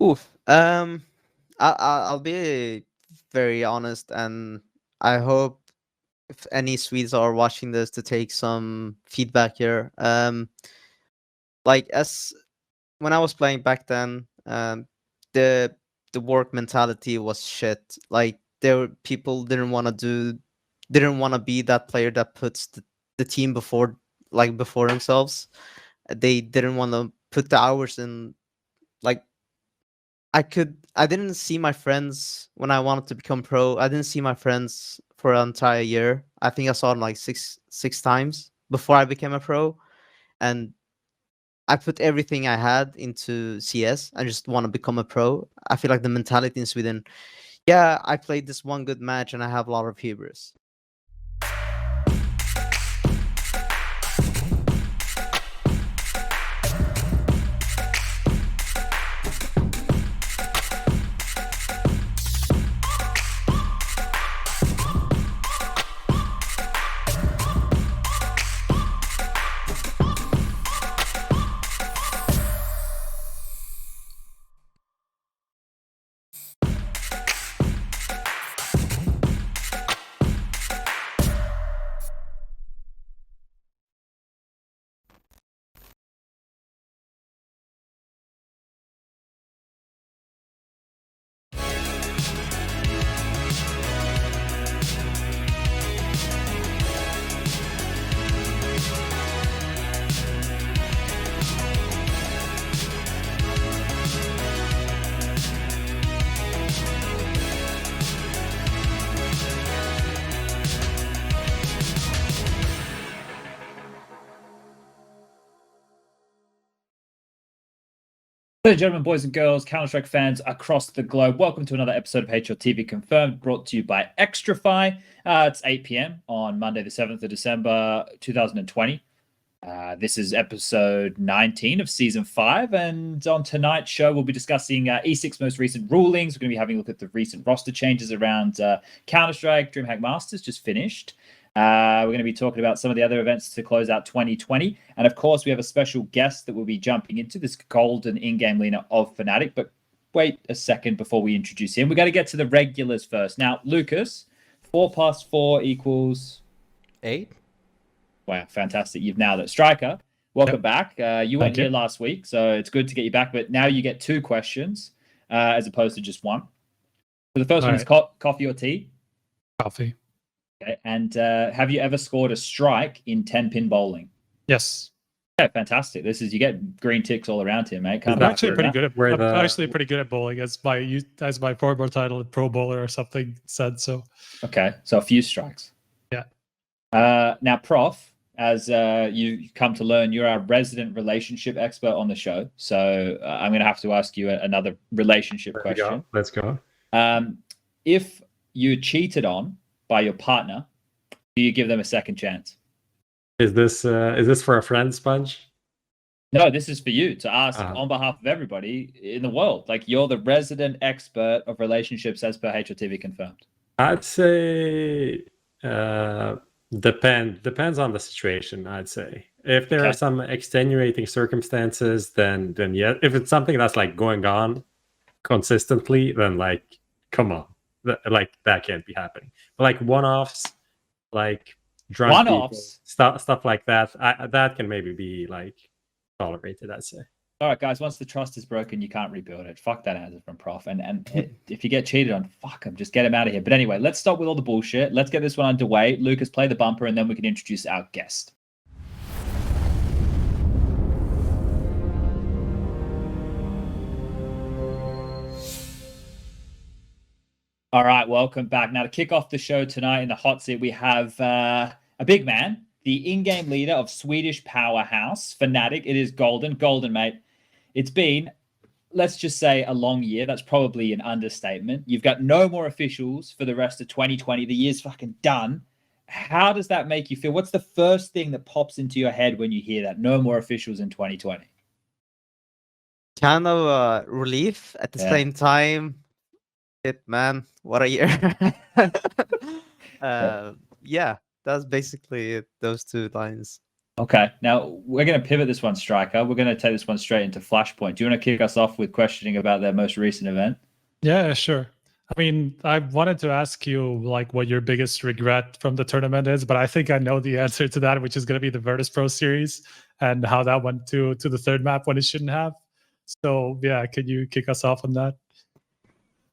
Oof. I'll be very honest, and I hope if any Swedes are watching this to take some feedback here. Like as when I was playing back then, the work mentality was shit. Like people didn't want to be that player that puts the team before themselves. They didn't want to put the hours in. Like I didn't see my friends when I wanted to become pro. I didn't see my friends for an entire year. I think I saw them like six times before I became a pro, and I put everything I had into CS. I just want to become a pro. I feel like the mentality in Sweden, yeah, I played this one good match and I have a lot of hubris. Ladies and gentlemen, boys and girls, Counter-Strike fans across the globe, welcome to another episode of HLTV Confirmed, brought to you by Extrafy. It's 8 p.m. on Monday, the 7th of December, 2020. This is episode 19 of Season 5, and on tonight's show, we'll be discussing ESIC's most recent rulings. We're going to be having a look at the recent roster changes around Counter-Strike. DreamHack Masters just finished. We're going to be talking about some of the other events to close out 2020. And of course, we have a special guest that will be jumping into this golden in-game leader of fnatic. But wait a second before we introduce him. We got to get to the regulars first. Now, Lucas, 4 + 4 = 8. Wow, fantastic. You've nailed it. Striker, welcome back. You weren't here last week, so it's good to get you back. But now you get 2 questions as opposed to just 1. So the first one is coffee or tea? Coffee. Okay. And have you ever scored a strike in 10-pin bowling? Yes. Okay, fantastic. You get green ticks all around here, mate. I'm actually pretty good at bowling, as my former title, pro bowler or something said. So okay, so a few strikes. Yeah. Now, Prof, as you come to learn, you're our resident relationship expert on the show. So I'm going to have to ask you another relationship question. Let's go. If you're cheated on by your partner, do you give them a second chance? Is this for a friend, SPUNJ? No, this is for you to ask on behalf of everybody in the world. Like, you're the resident expert of relationships as per HLTV Confirmed. I'd say depends on the situation. I'd say if there are some extenuating circumstances, then yeah. If it's something that's like going on consistently, then like, come on. Like, that can't be happening. But like one-offs, like drunk people, stuff like that, that can maybe be like tolerated, I'd say. All right, guys, once the trust is broken, you can't rebuild it. Fuck that answer from Prof. And if you get cheated on, fuck him, just get him out of here. But anyway, let's stop with all the bullshit. Let's get this one underway. Lucas, play the bumper, and then we can introduce our guest. All right, welcome back. Now, to kick off the show tonight in the hot seat, we have a big man, the in-game leader of Swedish powerhouse, fnatic. It is Golden. Golden, mate. It's been, let's just say, a long year. That's probably an understatement. You've got no more officials for the rest of 2020. The year's fucking done. How does that make you feel? What's the first thing that pops into your head when you hear that? No more officials in 2020. Kind of relief at the same time. Shit, man, what a year. Yeah, that's basically it, those 2 lines. Okay, now we're going to pivot this one, Striker. We're going to take this one straight into Flashpoint. Do you want to kick us off with questioning about their most recent event? Yeah, sure. I mean, I wanted to ask you like what your biggest regret from the tournament is, but I think I know the answer to that, which is going to be the Virtus Pro series and how that went to the third map when it shouldn't have. So yeah, could you kick us off on that?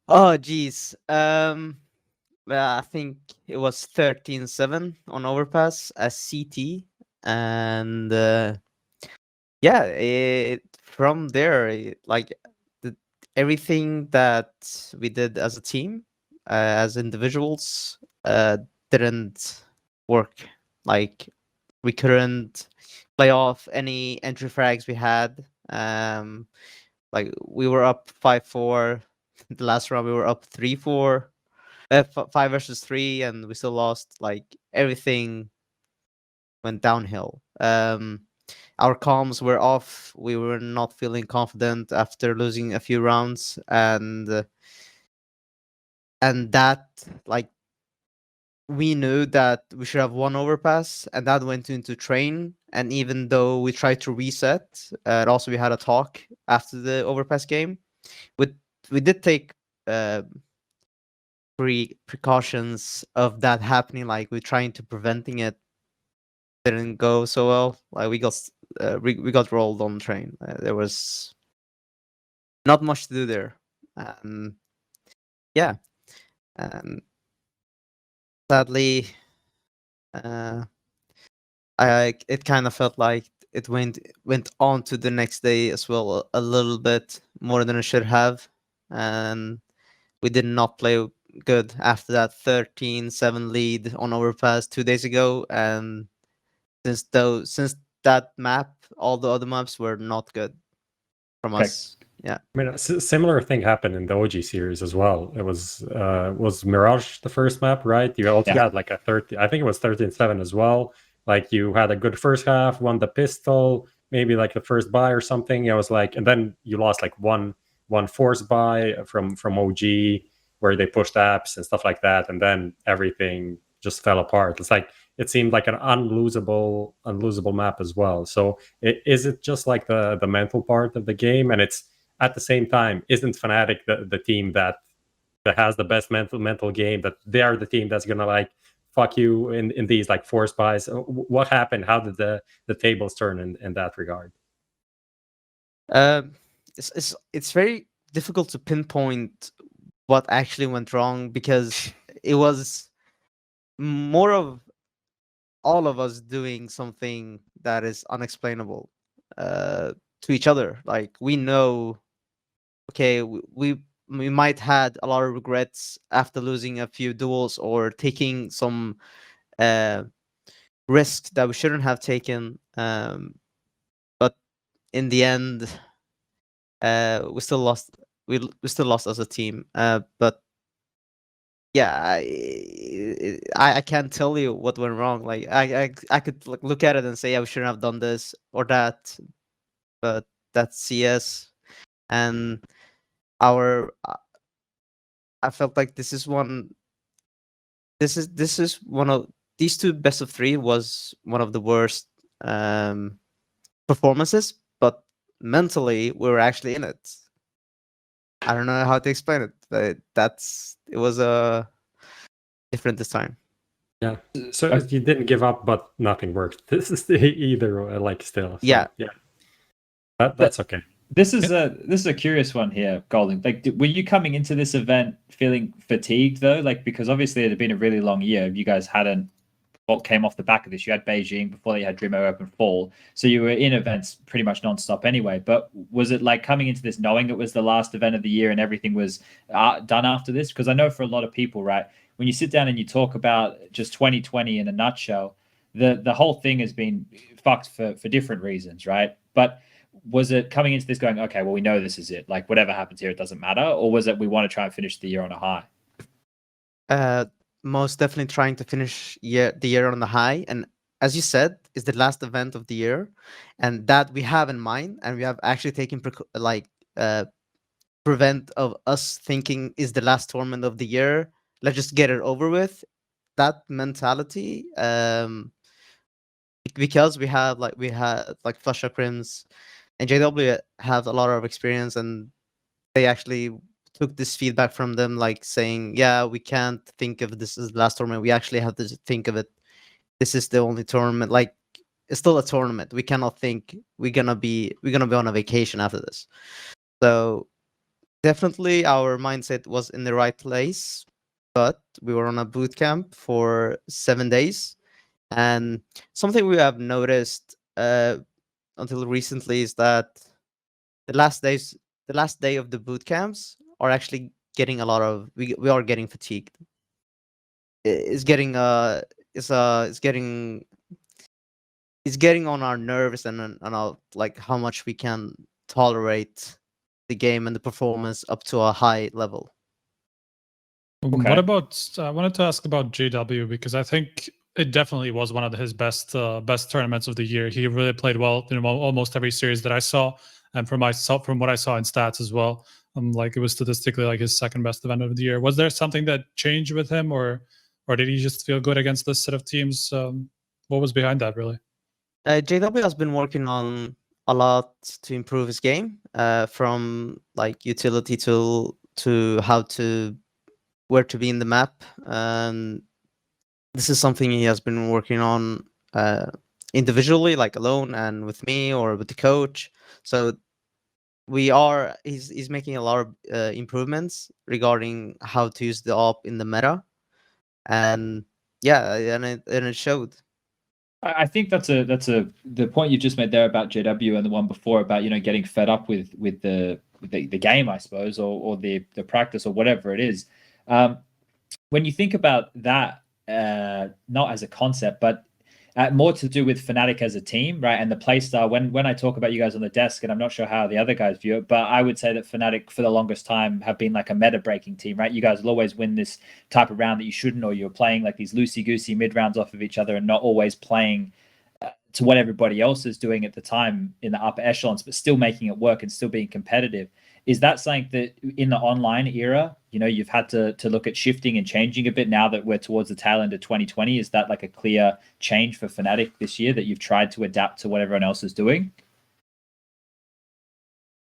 Oh, geez. Well, I think it was 13-7 on Overpass as CT, and yeah, from there, like everything that we did as a team, as individuals, didn't work. Like we couldn't play off any entry frags we had. Like we were up 5-4. The last round we were up 3-4. 5 versus 3, and we still lost. Like everything went downhill. Our comms were off. We were not feeling confident after losing a few rounds, and that, like, we knew that we should have one overpass, and that went into train. And even though we tried to reset, and also we had a talk after the overpass game, we did take precautions of that happening. Like we're trying to preventing it, didn't go so well. Like we got rolled on train. There was not much to do there. Yeah, and sadly, it kind of felt like it went on to the next day as well, a little bit more than it should have, and we did not play good after that 13-7 lead on Overpass 2 days ago. And since that map, all the other maps were not good from us. Yeah, I mean, a similar thing happened in the OG series as well. It was Mirage the first map, right? You also got like a 30, I think it was 13-7 as well. Like you had a good first half, won the pistol, maybe like the first buy or something. It was like, and then you lost like one forced buy from OG where they pushed apps and stuff like that, and then everything just fell apart. It's like it seemed like an unlosable map as well. So is it just like the mental part of the game? And it's at the same time, isn't Fnatic the team that has the best mental game, that they are the team that's gonna like fuck you in these like force buys? What happened? How did the tables turn in that regard? It's very difficult to pinpoint what actually went wrong, because it was more of all of us doing something that is unexplainable to each other. Like we know, okay, we might had a lot of regrets after losing a few duels or taking some risk that we shouldn't have taken, but in the end, we still lost. We still lost as a team. But yeah, I can't tell you what went wrong. Like I could like look at it and say, yeah, we shouldn't have done this or that, but that's CS. And our I felt like this is one of these two best of 3 was one of the worst performances, but mentally we were actually in it. I don't know how to explain it, but it was different this time. Yeah. So you didn't give up, but nothing worked. This is either like still. So, yeah. That's okay. This is a curious one here, Golden. Like, were you coming into this event feeling fatigued though? Like, because obviously it had been a really long year. You guys hadn't what came off the back of this. You had Beijing before that, you had DreamHack Open Fall, so you were in events pretty much nonstop anyway. But was it like coming into this knowing it was the last event of the year and everything was done after this? Because I know for a lot of people, right, when you sit down and you talk about just 2020 in a nutshell, the whole thing has been fucked for different reasons, right? But was it coming into this going, okay, well, we know this is it, like whatever happens here, it doesn't matter? Or was it we want to try and finish the year on a high? Most definitely trying to finish the year on the high. And as you said, it's the last event of the year, and that we have in mind, and we have actually taken prevent of us thinking is the last tournament of the year. Let's just get it over with. That mentality, we because we had Flusha, KRIMZ, and JW have a lot of experience, and they actually took this feedback from them, like saying, yeah, we can't think of this as the last tournament. We actually have to think of it. This is the only tournament. Like, it's still a tournament. We cannot think we're gonna be on a vacation after this. So definitely our mindset was in the right place, but we were on a boot camp for 7 days. And something we have noticed until recently is that the last day of the boot camps are actually getting a lot of we are getting fatigued. It's getting on our nerves and our, like, how much we can tolerate the game and the performance up to a high level. Okay. What about? I wanted to ask about JW, because I think it definitely was one of his best tournaments of the year. He really played well in almost every series that I saw, and from what I saw in stats as well, like, it was statistically like his second best event of the year. Was there something that changed with him, or did he just feel good against this set of teams? What was behind that, really? JW has been working on a lot to improve his game, from like utility tool to where to be in the map. This is something he has been working on individually, like alone and with me or with the coach. So he's making a lot of improvements regarding how to use the op in the meta, and yeah, and it showed. I think that's the point you just made there about JW, and the one before about, you know, getting fed up with the game, I suppose, or the practice or whatever it is. When you think about that, not as a concept, but more to do with Fnatic as a team, right? And the playstyle. When I talk about you guys on the desk, and I'm not sure how the other guys view it, but I would say that Fnatic for the longest time have been like a meta breaking team, right? You guys will always win this type of round that you shouldn't, or you're playing like these loosey goosey mid rounds off of each other and not always playing to what everybody else is doing at the time in the upper echelons, but still making it work and still being competitive. Is that something that in the online era, you know, you've had to look at shifting and changing a bit now that we're towards the tail end of 2020? Is that like a clear change for Fnatic this year, that you've tried to adapt to what everyone else is doing?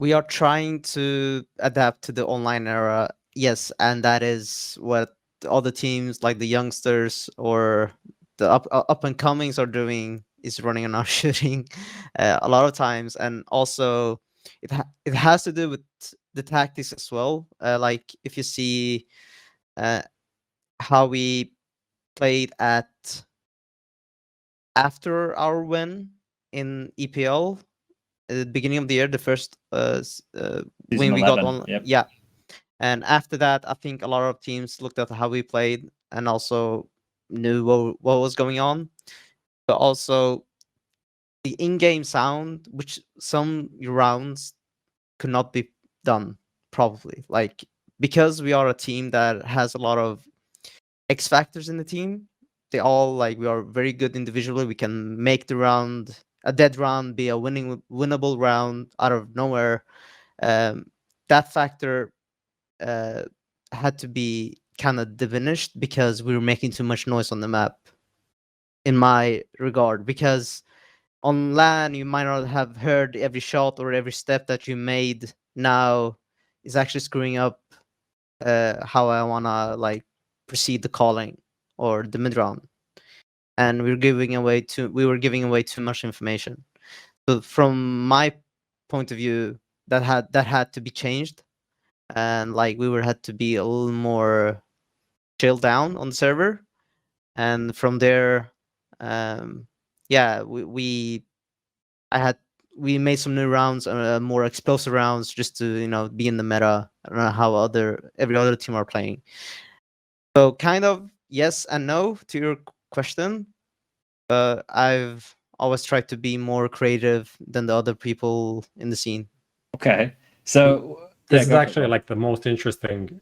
We are trying to adapt to the online era, yes, and that is what all the teams, like the youngsters or the up and comings, are doing, is running on our shooting a lot of times. And also it has to do with the tactics as well. Like, if you see how we played after our win in EPL at the beginning of the year, the first win we got on. Yep. Yeah, and after that, I think a lot of teams looked at how we played and also knew what was going on. But also the in-game sound, which some rounds could not be done probably, like, because we are a team that has a lot of X factors in the team. They all, like, we are very good individually. We can make the round, a dead round, be a winnable round out of nowhere. That factor had to be kind of diminished because we were making too much noise on the map, in my regard. Because on LAN, you might not have heard every shot or every step that you made. Now is actually screwing up how I wanna, like, proceed the calling or the mid round, and we were giving away too much information. So from my point of view, that had to be changed, and like we had to be a little more chilled down on the server, and from there, yeah, we made some new rounds, more explosive rounds, just to, you know, be in the meta. I don't know how every other team are playing. So kind of yes and no to your question. I've always tried to be more creative than the other people in the scene. Okay, so this is actually like the most interesting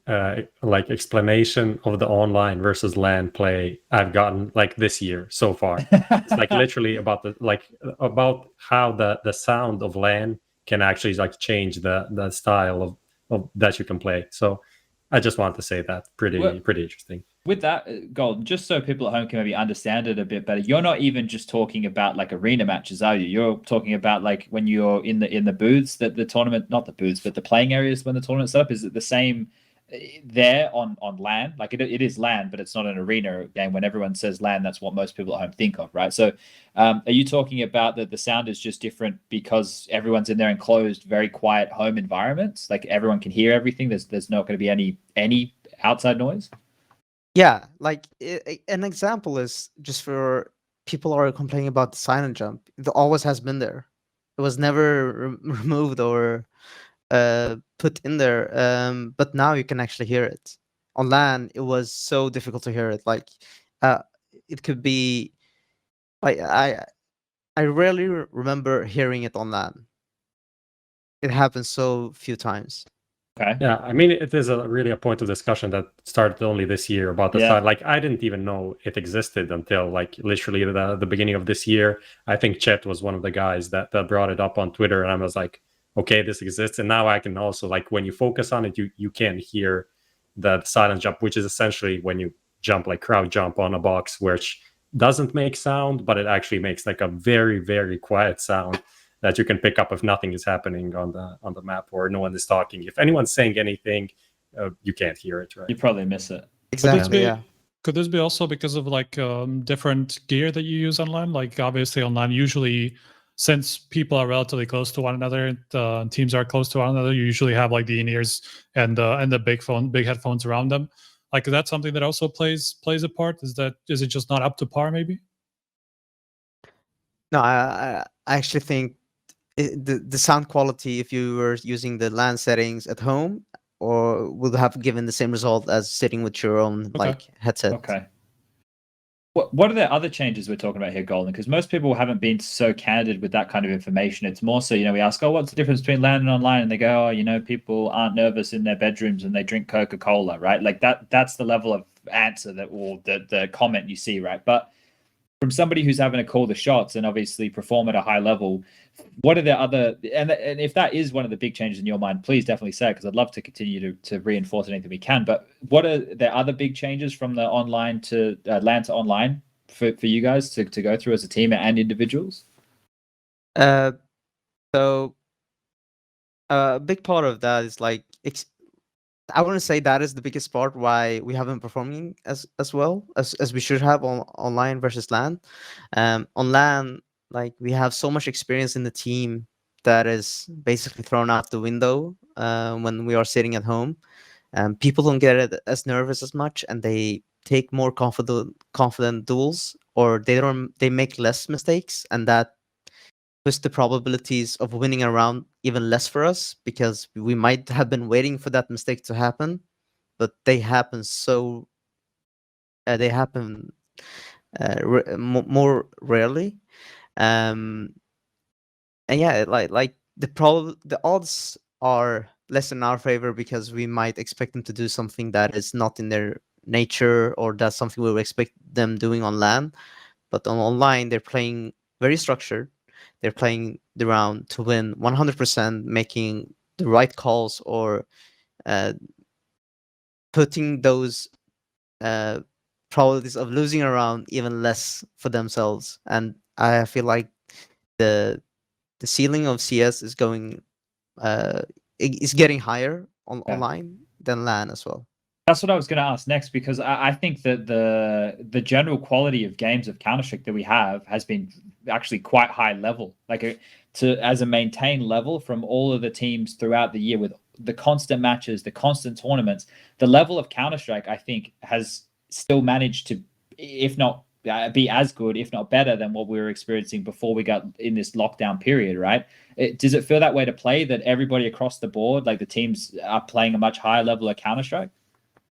like explanation of the online versus LAN play I've gotten like this year so far. It's like literally about about how the sound of LAN can actually like change the style of that you can play. So I just want to say that pretty interesting. With that, Golden, just so people at home can maybe understand it a bit better, you're not even just talking about like arena matches, are you? You're talking about like when you're in the booths, that the tournament, not the booths, but the playing areas when the tournament's set up. Is it the same there on LAN? Like it is LAN, but it's not an arena game. When everyone says LAN, that's what most people at home think of, right? So are you talking about that the sound is just different because everyone's in their enclosed, very quiet home environments? Like everyone can hear everything. There's not going to be any outside noise? Yeah, like an example is just for people are complaining about the silent jump. It always has been there. It was never removed or put in there. But now you can actually hear it. On LAN, it was so difficult to hear it. Like, it could be. I rarely remember hearing it on LAN. It happens so few times. Okay. Yeah, I mean, it is really a point of discussion that started only this year about the side. Like, I didn't even know it existed until like literally the beginning of this year. I think Chet was one of the guys that brought it up on Twitter, and I was like, okay, this exists. And now I can also, like, when you focus on it, you can hear the silent jump, which is essentially when you jump, like crowd jump on a box, which doesn't make sound, but it actually makes like a very, very quiet sound that you can pick up if nothing is happening on the map or no one is talking. If anyone's saying anything, you can't hear it, right? You probably miss it. Exactly. Yeah. Could this be also because of like different gear that you use online? Like obviously online, usually since people are relatively close to one another, teams are close to one another, you usually have like the in-ears and the big headphones around them. Like, is that something that also plays a part? Is it just not up to par maybe? No, I actually think the sound quality, if you were using the LAN settings at home, or would have given the same result as sitting with your own like headset. Okay. What are the other changes we're talking about here, Golden? Because most people haven't been so candid with that kind of information. It's more so, we ask, oh, what's the difference between LAN and online? And they go, oh, people aren't nervous in their bedrooms and they drink Coca-Cola, right? Like that's the level of answer the comment you see, right? But from somebody who's having to call the shots and obviously perform at a high level, what are the other, and if that is one of the big changes in your mind, please definitely say it, because I'd love to continue to reinforce anything we can. But what are the other big changes from the online to LAN to online for you guys to go through as a team and individuals? So a big part of that is like, I want to say that is the biggest part why we haven't performing as well as we should have on online versus LAN. On LAN, like we have so much experience in the team that is basically thrown out the window when we are sitting at home. People don't get as nervous as much, and they take more confident duels, or they make less mistakes, and that puts the probabilities of winning a round even less for us, because we might have been waiting for that mistake to happen, but they happen more rarely. And yeah, like the odds are less in our favor because we might expect them to do something that is not in their nature, or that's something we would expect them doing on LAN. But on online, they're playing very structured. They're playing the round to win 100%, making the right calls, or putting those probabilities of losing a round even less for themselves. And I feel like the ceiling of CS is going is getting higher online than LAN as well. That's what I was going to ask next, because I think that the general quality of games of Counter-Strike that we have has been actually quite high level, like as a maintained level from all of the teams throughout the year, with the constant matches, the constant tournaments. The level of Counter-Strike, I think, has still managed to, if not be as good, if not better than what we were experiencing before we got in this lockdown period, right? Does it feel that way to play, that everybody across the board, like the teams are playing a much higher level of Counter-Strike?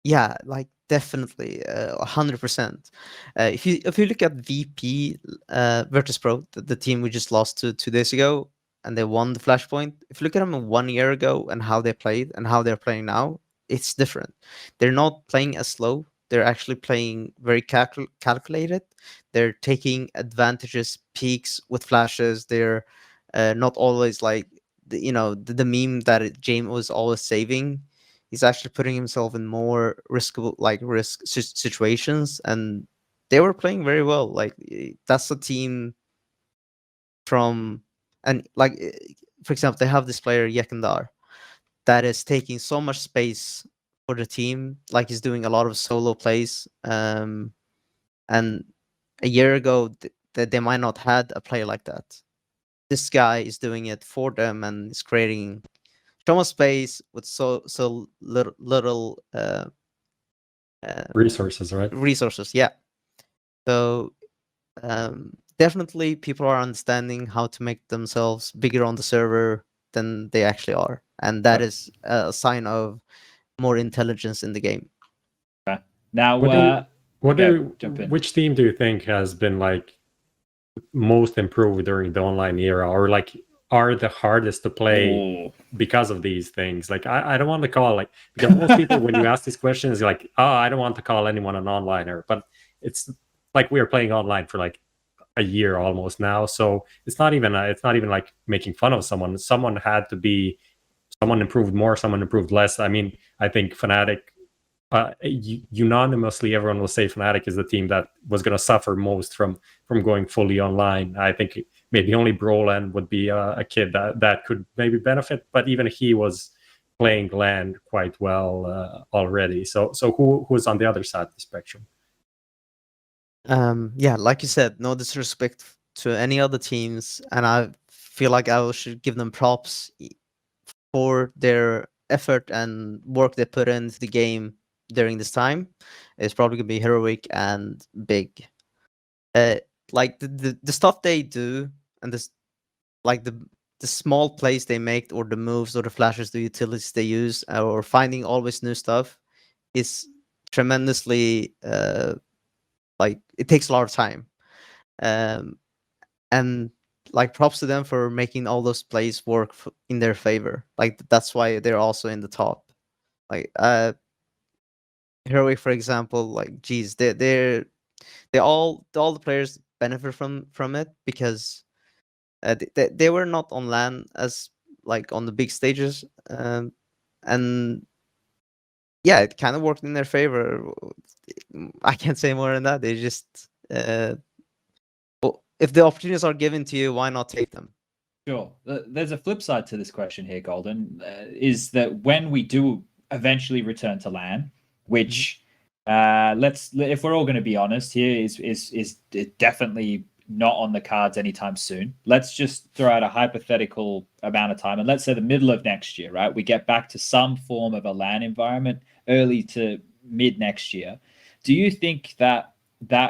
Yeah, like definitely 100%. If you look at VP Virtus.pro, the team we just lost to 2 days ago, and they won the Flashpoint. If you look at them 1 year ago and how they played and how they're playing now, it's different. They're not playing as slow. They're actually playing very calculated. They're taking advantages, peaks with flashes. They're not always like the meme that James was always saving. he's actually putting himself in more risk situations, and they were playing very well. Like that's a team from, and like for example, they have this player JaCkz that is taking so much space for the team. Like he's doing a lot of solo plays, and a year ago they might not had a player like that. This guy is doing it for them and is creating so much space with so little resources, right? Resources, yeah. So definitely people are understanding how to make themselves bigger on the server than they actually are, and that is a sign of more intelligence in the game. Okay. Now, which team do you think has been like most improved during the online era, or like are the hardest to play because of these things? Like I don't want to call, like, because most people when you ask these questions, you're like, oh, I don't want to call anyone an onliner, but it's like we are playing online for like a year almost now, so it's not even like making fun of someone. Someone had to be, someone improved more, someone improved less. I mean, I think Fnatic, unanimously everyone will say Fnatic is the team that was going to suffer most from going fully online. I think maybe only Broland would be a kid that could maybe benefit, but even he was playing LAN quite well already. So who's on the other side of the spectrum? Yeah, like you said, no disrespect to any other teams, and I feel like I should give them props for their effort and work they put into the game during this time. It's probably gonna be Heroic and Big. Like the stuff they do, and this, like the small plays they make, or the moves or the flashes, the utilities they use, or finding always new stuff, is tremendously like it takes a lot of time, and like props to them for making all those plays work in their favor. Like that's why they're also in the top. Like Heroic, for example, like geez, they all the players benefit from it, because they were not on LAN as like on the big stages, and yeah, it kind of worked in their favor. I can't say more than that. They just if the opportunities are given to you, why not take them? Sure. There's a flip side to this question here, Golden, is that when we do eventually return to LAN, which if we're all going to be honest here, is definitely not on the cards anytime soon. Let's just throw out a hypothetical amount of time, and let's say the middle of next year, right? We get back to some form of a LAN environment early to mid next year. Do you think that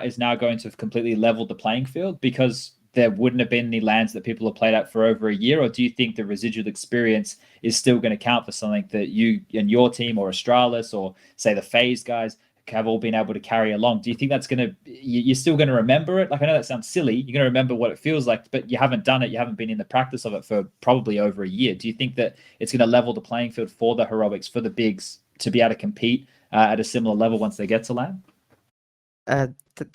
is now going to have completely leveled the playing field because there wouldn't have been any LANs that people have played at for over a year? Or do you think the residual experience is still going to count for something that you and your team, or Astralis, or say the FaZe guys, have all been able to carry along? Do you think that's going to, you're still going to remember it? Like, I know that sounds silly. You're going to remember what it feels like, but you haven't done it. You haven't been in the practice of it for probably over a year. Do you think that it's going to level the playing field for the heroics, for the bigs, to be able to compete at a similar level once they get to LAN?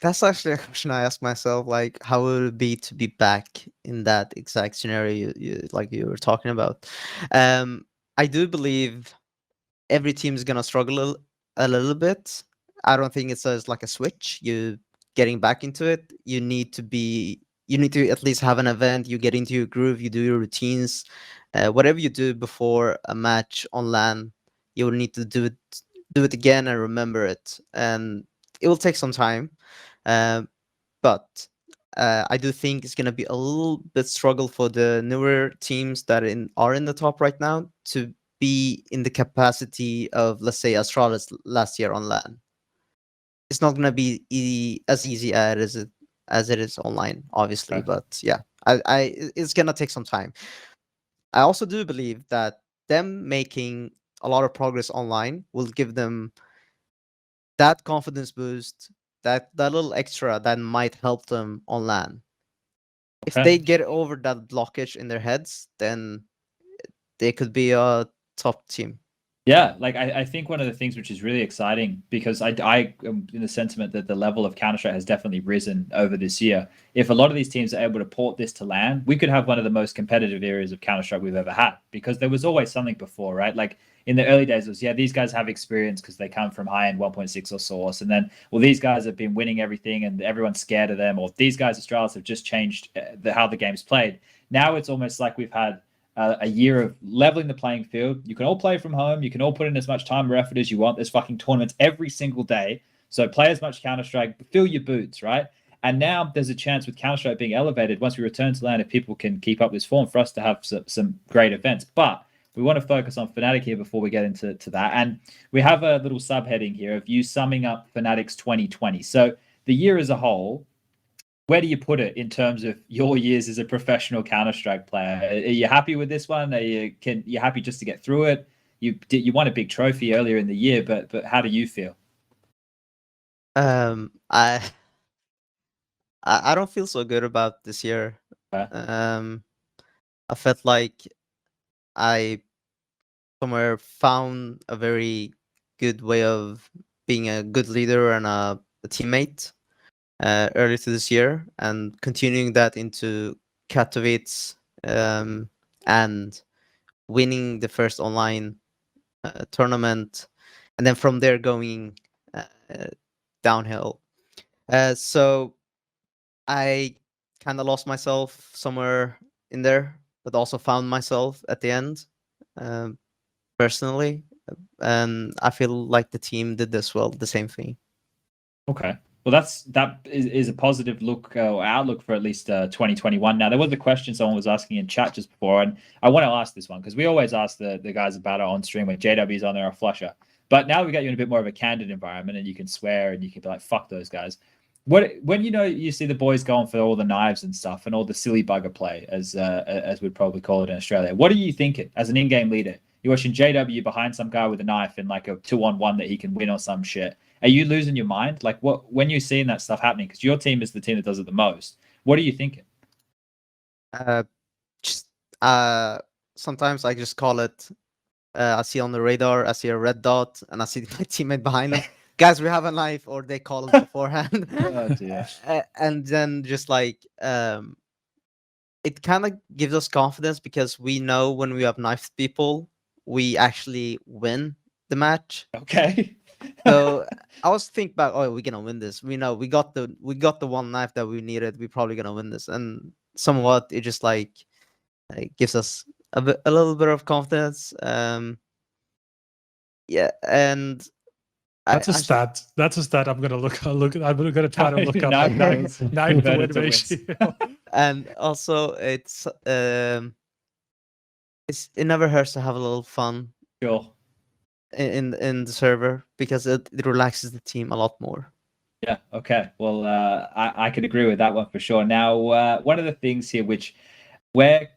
That's actually a question I ask myself. Like, how would it be to be back in that exact scenario you were talking about? I do believe every team is gonna struggle a little bit. I don't think it's like a switch. You getting back into it. You need to at least have an event. You get into your groove. You do your routines. Whatever you do before a match on LAN, you will need to do it again and remember it. And it will take some time, but I do think it's gonna be a little bit struggle for the newer teams that are in the top right now to be in the capacity of, let's say, Astralis last year on LAN. It's not gonna be as easy as it is online, obviously, but yeah, it's gonna take some time. I also do believe that them making a lot of progress online will give them that confidence boost, that little extra that might help them on LAN. If they get over that blockage in their heads, then they could be a top team. Yeah, like I think one of the things which is really exciting, because I am in the sentiment that the level of Counter-Strike has definitely risen over this year. If a lot of these teams are able to port this to LAN, we could have one of the most competitive areas of Counter-Strike we've ever had, because there was always something before, right? Like in the early days it was, yeah, these guys have experience because they come from high-end 1.6 or source, and then, well, these guys have been winning everything and everyone's scared of them, or these guys, Astralis, have just changed how the game's played. Now it's almost like we've had a year of leveling the playing field. You can all play from home. You can all put in as much time or effort as you want. There's fucking tournaments every single day. So play as much Counter-Strike, fill your boots, right? And now there's a chance with Counter-Strike being elevated, once we return to LAN, if people can keep up this form, for us to have some great events. But we want to focus on Fnatic here before we get into that. And we have a little subheading here of you summing up Fnatic's 2020. So the year as a whole, where do you put it in terms of your years as a professional Counter-Strike player? Are you happy with this one? Are you happy just to get through it? You won a big trophy earlier in the year, but how do you feel? I don't feel so good about this year. I felt like I somewhere found a very good way of being a good leader and a teammate early to this year, and continuing that into Katowice, and winning the first online tournament, and then from there going downhill. So I kind of lost myself somewhere in there, but also found myself at the end, personally. And I feel like the team did this well, the same thing. Okay. Well, that is a positive look or outlook for at least 2021. Now, there was a question someone was asking in chat just before, and I want to ask this one because we always ask the guys about it on stream when JW's on there or Flusher. But now we got you in a bit more of a candid environment, and you can swear and you can be like, "Fuck those guys." When you see the boys going for all the knives and stuff and all the silly bugger play, as we'd probably call it in Australia, what are you thinking as an in-game leader? You're watching JW behind some guy with a knife in like a 2-on-1 that he can win or some shit. Are you losing your mind? Like, what when you're seeing that stuff happening? Because your team is the team that does it the most. What are you thinking? Just sometimes I just call it. I see on the radar, I see a red dot, and I see my teammate behind them. Guys, we have a knife, or they call it beforehand. Oh dear. And then just like it kind of gives us confidence because we know when we have knifed people, we actually win the match. Okay. So I was thinking back, oh, we're gonna win this. We know we got the one knife that we needed. We're probably gonna win this, and somewhat it just like gives us a little bit of confidence. Yeah, and that's a stat. That's a stat. I'm gonna look. I'm gonna try to look up Knife like nine wins. nine to Better win to win. ratio. And also it never hurts to have a little fun Sure. in the server because it relaxes the team a lot more. Yeah. Okay. Well, I could agree with that one for sure. Now, one of the things here which we're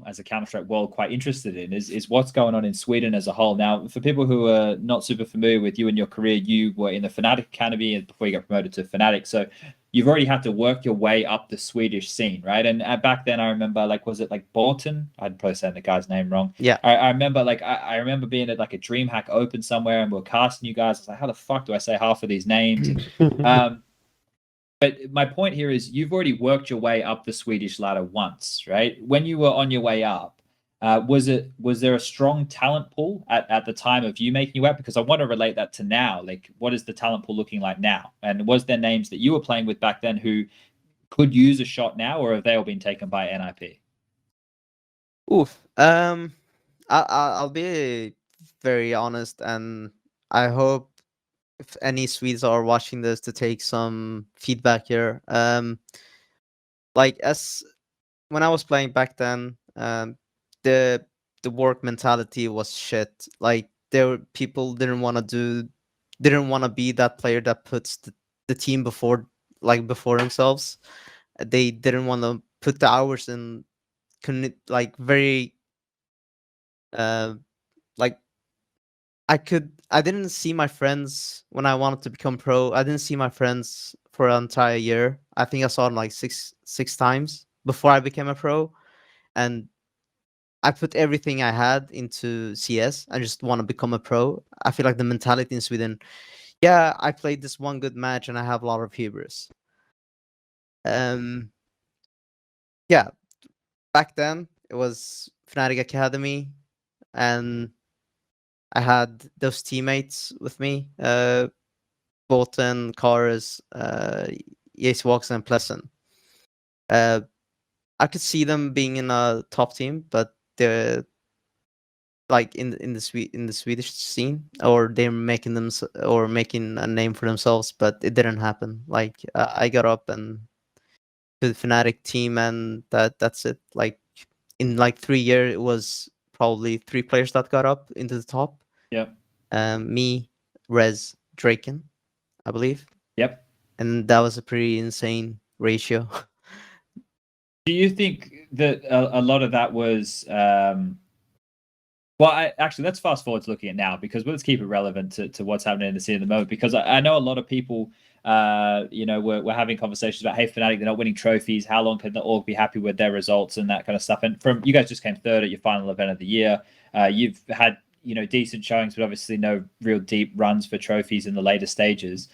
as a Counter-Strike world quite interested in is what's going on in Sweden as a whole. Now, for people who are not super familiar with you and your career, you were in the Fnatic Academy before you got promoted to Fnatic. So you've already had to work your way up the Swedish scene, right? And back then I remember, like, was it like Borton? I'd probably say the guy's name wrong. Yeah. I remember like I remember being at like a DreamHack Open somewhere and we we're casting you guys. I was like, how the fuck do I say half of these names? But my point here is you've already worked your way up the Swedish ladder once, right? When you were on your way up, was there a strong talent pool at the time of you making your way up? Because I want to relate that to now. Like, what is the talent pool looking like now? And was there names that you were playing with back then who could use a shot now, or have they all been taken by NIP? Oof. I'll be very honest, and I hope if any Swedes are watching this to take some feedback here. Like as when I was playing back then, the work mentality was shit. Like people didn't want to be that player that puts the team before themselves. They didn't want to put the hours in, like very like I didn't see my friends when I wanted to become pro. I didn't see my friends for an entire year. I think I saw them like six times before I became a pro, and I put everything I had into CS. I just want to become a pro. I feel like the mentality in Sweden, yeah, I played this one good match and I have a lot of hubris. Yeah, back then it was Fnatic Academy, and I had those teammates with me, Bolton, KRIMZ, JaCkz and Pleasant. I could see them being in a top team, but they're like in the Swedish scene, or they're making making a name for themselves, but it didn't happen. Like I got up and to the fnatic team, and that's it. Like in like 3 years, it was probably 3 players that got up into the top. Yeah. Me, Rez, Draken, I believe. Yep. And that was a pretty insane ratio. Do you think that a lot of that was well, actually, let's fast forward to looking at now, because let's keep it relevant to what's happening in the scene at the moment. Because I know a lot of people, we're having conversations about, hey, Fnatic, they're not winning trophies. How long can the org be happy with their results and that kind of stuff? And from you guys just came third at your final event of the year. You've had decent showings, but obviously no real deep runs for trophies in the later stages.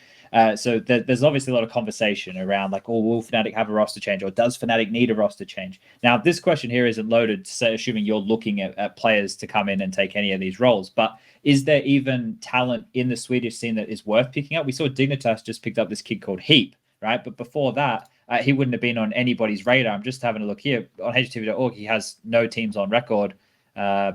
So there's obviously a lot of conversation around like, oh, will Fnatic have a roster change, or does Fnatic need a roster change? Now, this question here isn't loaded, say, assuming you're looking at players to come in and take any of these roles, but is there even talent in the Swedish scene that is worth picking up? We saw Dignitas just picked up this kid called Heap, right? But before that, he wouldn't have been on anybody's radar. I'm just having a look here on HLTV.org. He has no teams on record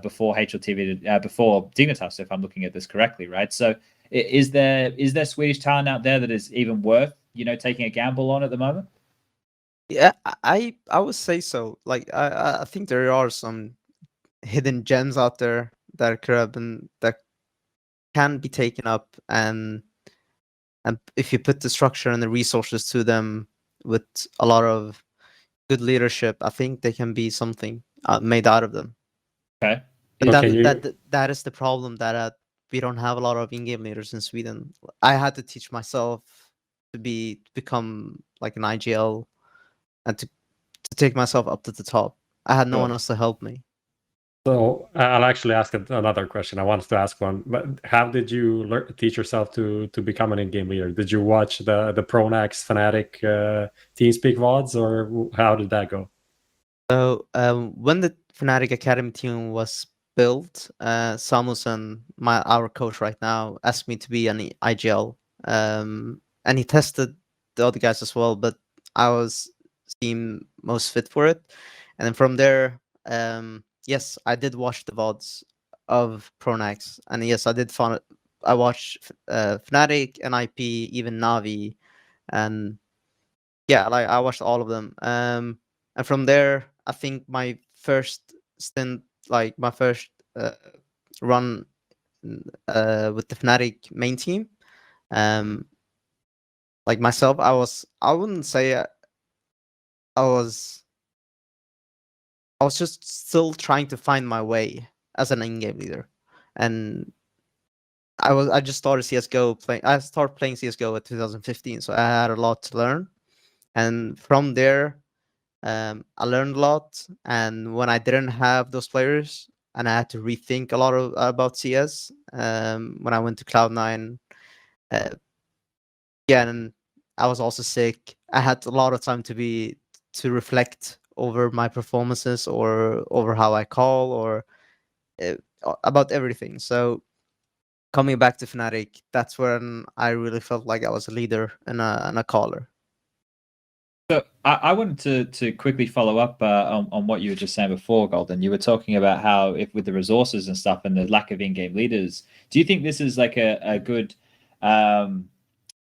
before HLTV, before Dignitas, if I'm looking at this correctly, right? So is there Swedish talent out there that is even worth taking a gamble on at the moment? Yeah, I would say so. Like I think there are some hidden gems out there that could have been, that can be taken up, and if you put the structure and the resources to them with a lot of good leadership, I think they can be something made out of them. Okay. But that is the problem, that we don't have a lot of in-game leaders in Sweden. I had to teach myself to become like an IGL, and to take myself up to the top. I had no one else to help me. So I'll actually ask another question. I wanted to ask one, but how did you teach yourself to become an in-game leader? Did you watch the Pronax Fnatic TeamSpeak VODs, or how did that go? So when the Fnatic Academy team was built, Samusen, our coach right now, asked me to be an IGL, and he tested the other guys as well, but I was seemed most fit for it. And then from there, yes, I did watch the VODs of Pronax, and yes, I watched Fnatic, NIP, even NAVI, and yeah, like I watched all of them. And from there, I think my first stint, like my first run with the Fnatic main team, like myself, I wouldn't say I was just still trying to find my way as an in-game leader, and I just started CS:GO playing. I started playing CS:GO at 2015, so I had a lot to learn, and from there, I learned a lot. And when I didn't have those players, and I had to rethink a lot about CS, when I went to Cloud9, yeah, and I was also sick. I had a lot of time to reflect over my performances, or over how I call, or about everything. So coming back to Fnatic, that's when I really felt like I was a leader and a caller. So I wanted to quickly follow up on what you were just saying before, Golden. You were talking about how, if with the resources and stuff and the lack of in-game leaders, do you think this is like a good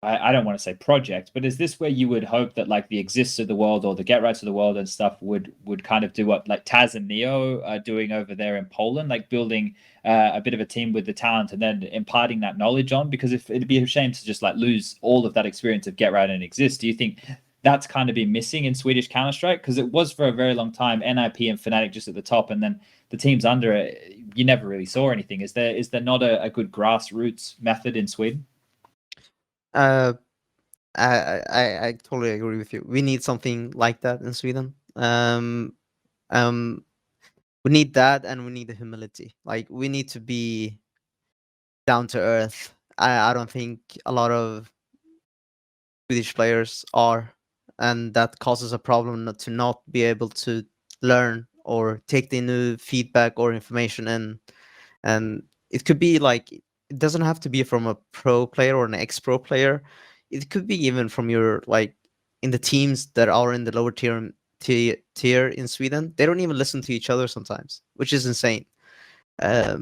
I don't want to say project, but is this where you would hope that like the Exists of the world, or the GetRights of the world and stuff would kind of do what like Taz and Neo are doing over there in Poland, like building a bit of a team with the talent and then imparting that knowledge on? Because if it'd be a shame to just like lose all of that experience of GetRight and Exist. Do you think that's kind of been missing in Swedish Counter-Strike? Because it was for a very long time NIP and Fnatic just at the top, and then the teams under it, you never really saw anything. Is there not a good grassroots method in Sweden? I totally agree with you. We need something like that in Sweden. We need that, and we need the humility. Like, we need to be down to earth. I don't think a lot of Swedish players are, and that causes a problem to not be able to learn or take the new feedback or information in. And it could be like, it doesn't have to be from a pro player or an ex-pro player. It could be even from your, like, in the teams that are in the lower tier in Sweden. They don't even listen to each other sometimes, which is insane. But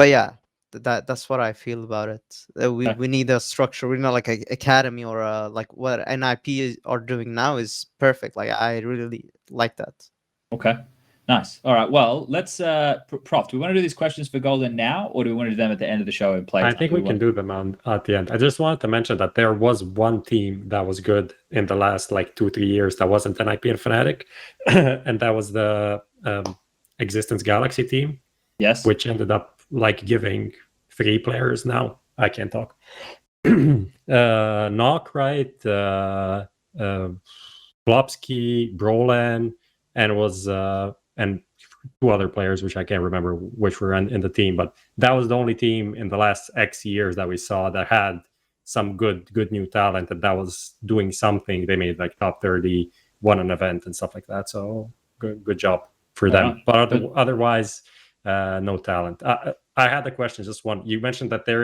yeah, that's what I feel about it. We need a structure. We need like an academy or like what NIP are doing now is perfect. Like I really like that. Okay, nice. All right. Well, let's Prof. Do we want to do these questions for Golden now, or do we want to do them at the end of the show and play? I think we can do them at the end. I just wanted to mention that there was one team that was good in the last like 2-3 years that wasn't NIP and Fnatic, and that was the Existence Galaxy team. Yes. Which ended up like giving 3 players now. I can't talk. Knock, right? Bubzkji, Brolan, and was and 2 other players, which I can't remember which were in the team, but that was the only team in the last X years that we saw that had some good new talent, and that was doing something. They made like top 30, won an event and stuff like that. So good job for them. But otherwise, no talent. I had the question, just one. You mentioned that there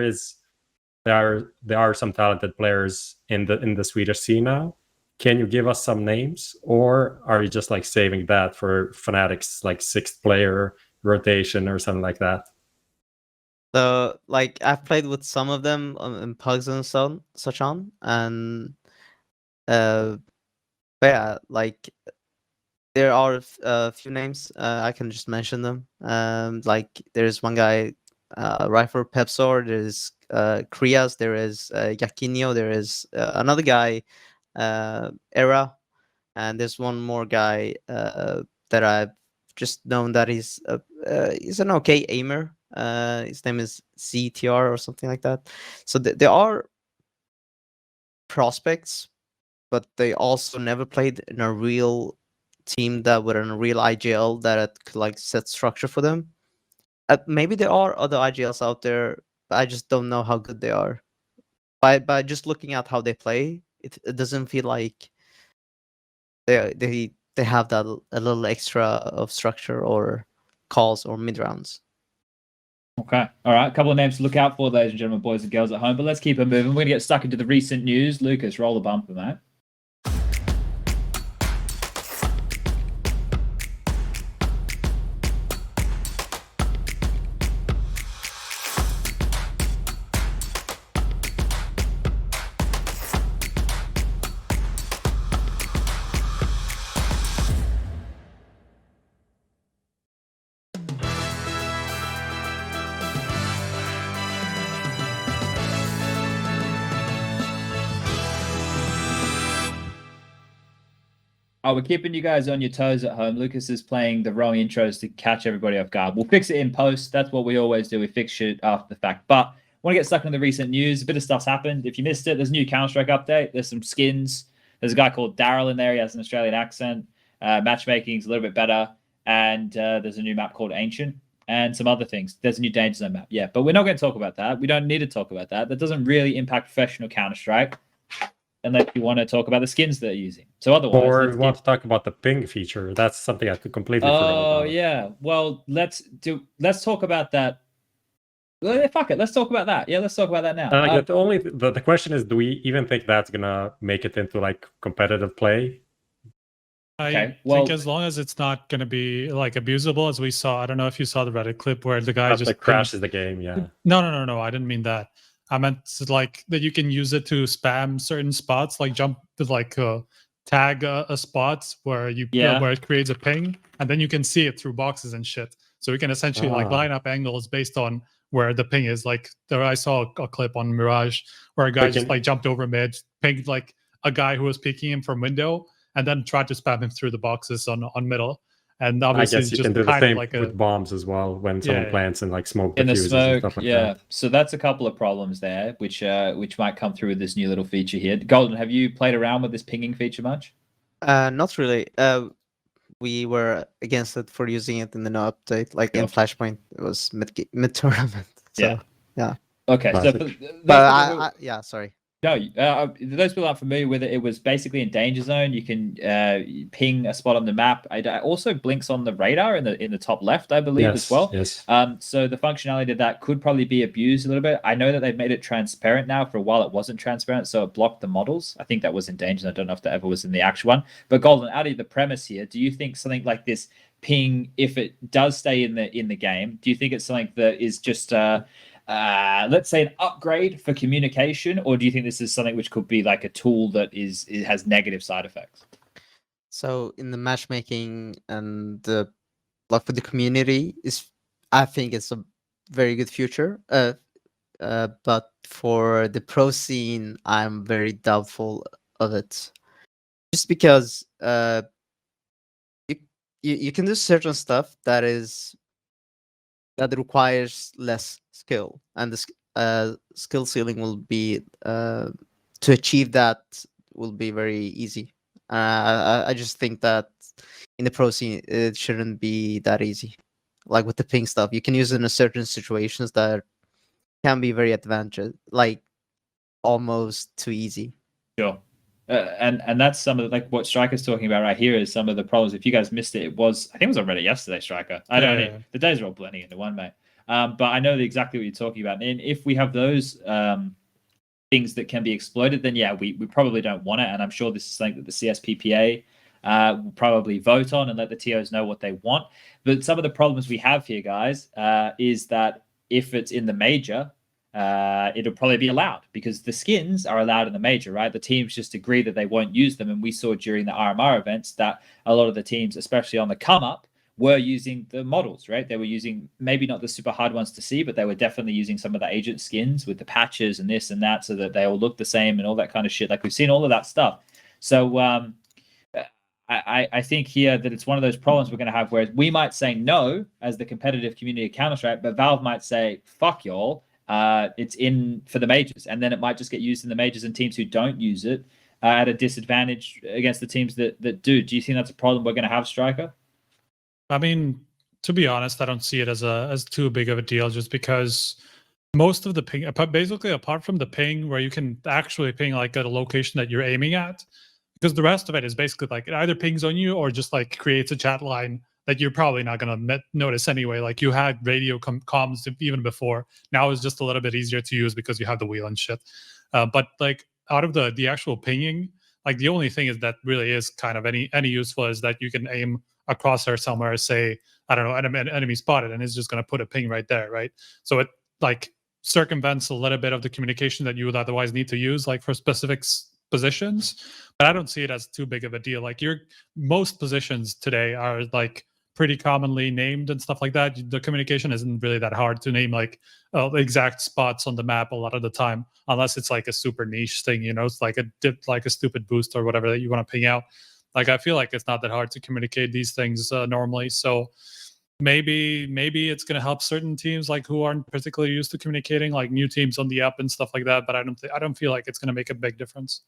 are some talented players in the Swedish scene now. Can you give us some names, or are you just like saving that for Fnatic's like 6th player rotation or something like that? So like I've played with some of them in Pugs and such on, and but yeah, like there are a few names. I can just mention them. Like there's one guy, Rifle Pepsor. There's KRIMZ. There is Yakinio. There is another guy, Era, and there's one more guy that I've just known that he's an okay aimer. His name is CTR or something like that. So there are prospects, but they also never played in a real team that were in a real IGL that could like set structure for them. Maybe there are other IGLs out there, but I just don't know how good they are. By just looking at how they play, it doesn't feel like they have that a little extra of structure or calls or mid rounds. Okay. All right. A couple of names to look out for, ladies and gentlemen, boys and girls at home. But let's keep it moving. We're going to get stuck into the recent news. Lucas, roll the bumper, mate. Oh, we're keeping you guys on your toes at home. Lucas is playing the wrong intros to catch everybody off guard. We'll fix it in post. That's what we always do. We fix shit after the fact. But I want to get stuck in the recent news. A bit of stuff's happened. If you missed it, there's a new Counter-Strike update. There's some skins. There's a guy called Daryl in there. He has an Australian accent. Matchmaking's a little bit better. And there's a new map called Ancient and some other things. There's a new Danger Zone map. Yeah, but we're not going to talk about that. We don't need to talk about that. That doesn't really impact professional Counter-Strike, unless you want to talk about the skins they're using. So otherwise, or we want to talk about the ping feature. That's something I completely forgot about. Oh yeah. Well, let's talk about that. Fuck it. Let's talk about that. Yeah, let's talk about that now. The question is, do we even think that's gonna make it into like competitive play? I think as long as it's not going to be like abusable, as we saw. I don't know if you saw the Reddit clip where the guy just like crashes the game. Yeah. No. I didn't mean that. I meant like that you can use it to spam certain spots, like jump to like tag a spot where where it creates a ping, and then you can see it through boxes and shit. So we can essentially like line up angles based on where the ping is. Like there, I saw a clip on Mirage where a guy just like jumped over mid, pinged like a guy who was peeking him from window, and then tried to spam him through the boxes on middle. And obviously, I guess you just can do the kind same of like with bombs as well when someone plants and like smoke in the smoke. And stuff like that. So that's a couple of problems there, which might come through with this new little feature here. Golden, have you played around with this pinging feature much? Not really. We were against it for using it in the no update, like in Flashpoint. It was mid tournament. So, yeah. Okay. But sorry. No, those people aren't familiar with it. It was basically in danger zone. You can ping a spot on the map. It also blinks on the radar in the top left, I believe, as well. Yes. So the functionality of that could probably be abused a little bit. I know that they've made it transparent now. For a while, it wasn't transparent, so it blocked the models. I think that was in danger zone. I don't know if that ever was in the actual one. But Golden, out of the premise here, do you think something like this ping, if it does stay in the game, do you think it's something that is just let's say an upgrade for communication, or do you think this is something which could be like a tool that it has negative side effects? So in the matchmaking and the like for the community, I think it's a very good future. But for the pro scene, I'm very doubtful of it, just because you can do certain stuff that requires less skill, and the skill ceiling will be to achieve that will be very easy. I just think that in the pro scene it shouldn't be that easy. Like with the ping stuff, you can use it in certain situations that can be very advantageous, like almost too easy. Sure. And that's some of like what Striker's talking about right here is some of the problems. If you guys missed it, I think it was on Reddit yesterday, Striker. I don't know. The days are all blending into one, mate. But I know exactly what you're talking about. And if we have those things that can be exploited, then yeah, we probably don't want it. And I'm sure this is something that the CSPPA will probably vote on and let the TOs know what they want. But some of the problems we have here, guys, is that if it's in the major, it'll probably be allowed because the skins are allowed in the major, right? The teams just agree that they won't use them. And we saw during the RMR events that a lot of the teams, especially on the come up, were using the models, right? They were using maybe not the super hard ones to see, but they were definitely using some of the agent skins with the patches and this and that so that they all look the same and all that kind of shit. Like we've seen all of that stuff. So I think here that it's one of those problems we're going to have where we might say no as the competitive community of Counter-Strike, but Valve might say, fuck y'all, it's in for the majors. And then it might just get used in the majors, and teams who don't use it at a disadvantage against the teams that do. Do you think that's a problem we're going to have, Striker? I mean, to be honest, I don't see it as too big of a deal, just because most of the ping, basically apart from the ping where you can actually ping like at a location that you're aiming at, because the rest of it is basically like it either pings on you or just like creates a chat line that you're probably not going to notice anyway. Like you had radio comms even before. Now it's just a little bit easier to use because you have the wheel and shit. But like out of the actual pinging, like the only thing is that really is kind of any useful is that you can aim a crosshair somewhere, say, I don't know, enemy spotted, and it's just going to put a ping right there, right? So it like circumvents a little bit of the communication that you would otherwise need to use, like for specific positions. But I don't see it as too big of a deal. Like most positions today are like pretty commonly named and stuff like that. The communication isn't really that hard to name like exact spots on the map a lot of the time, unless it's like a super niche thing, you know, it's like a stupid boost or whatever that you want to ping out. Like I feel like it's not that hard to communicate these things normally. So maybe it's going to help certain teams like who aren't particularly used to communicating, like new teams on the up and stuff like that. But I don't feel like it's going to make a big difference.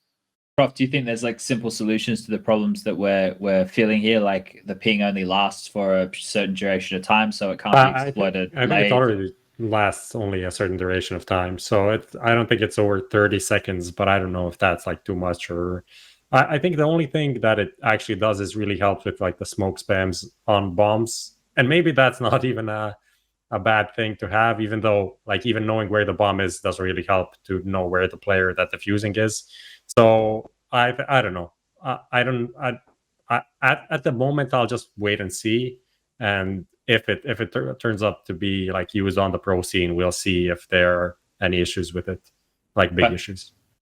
Prof, do you think there's like simple solutions to the problems that we're feeling here? Like the ping only lasts for a certain duration of time, so it can't be exploited. I think it already lasts only a certain duration of time, so I don't think it's over 30 seconds. But I don't know if that's like too much or. I think the only thing that it actually does is really help with like the smoke spams on bombs, and maybe that's not even a bad thing to have, even though like even knowing where the bomb is doesn't really help to know where the player that defusing is. So I don't know. At the moment I'll just wait and see, and if it turns up to be like used on the pro scene, we'll see if there are any issues with it, like big issues.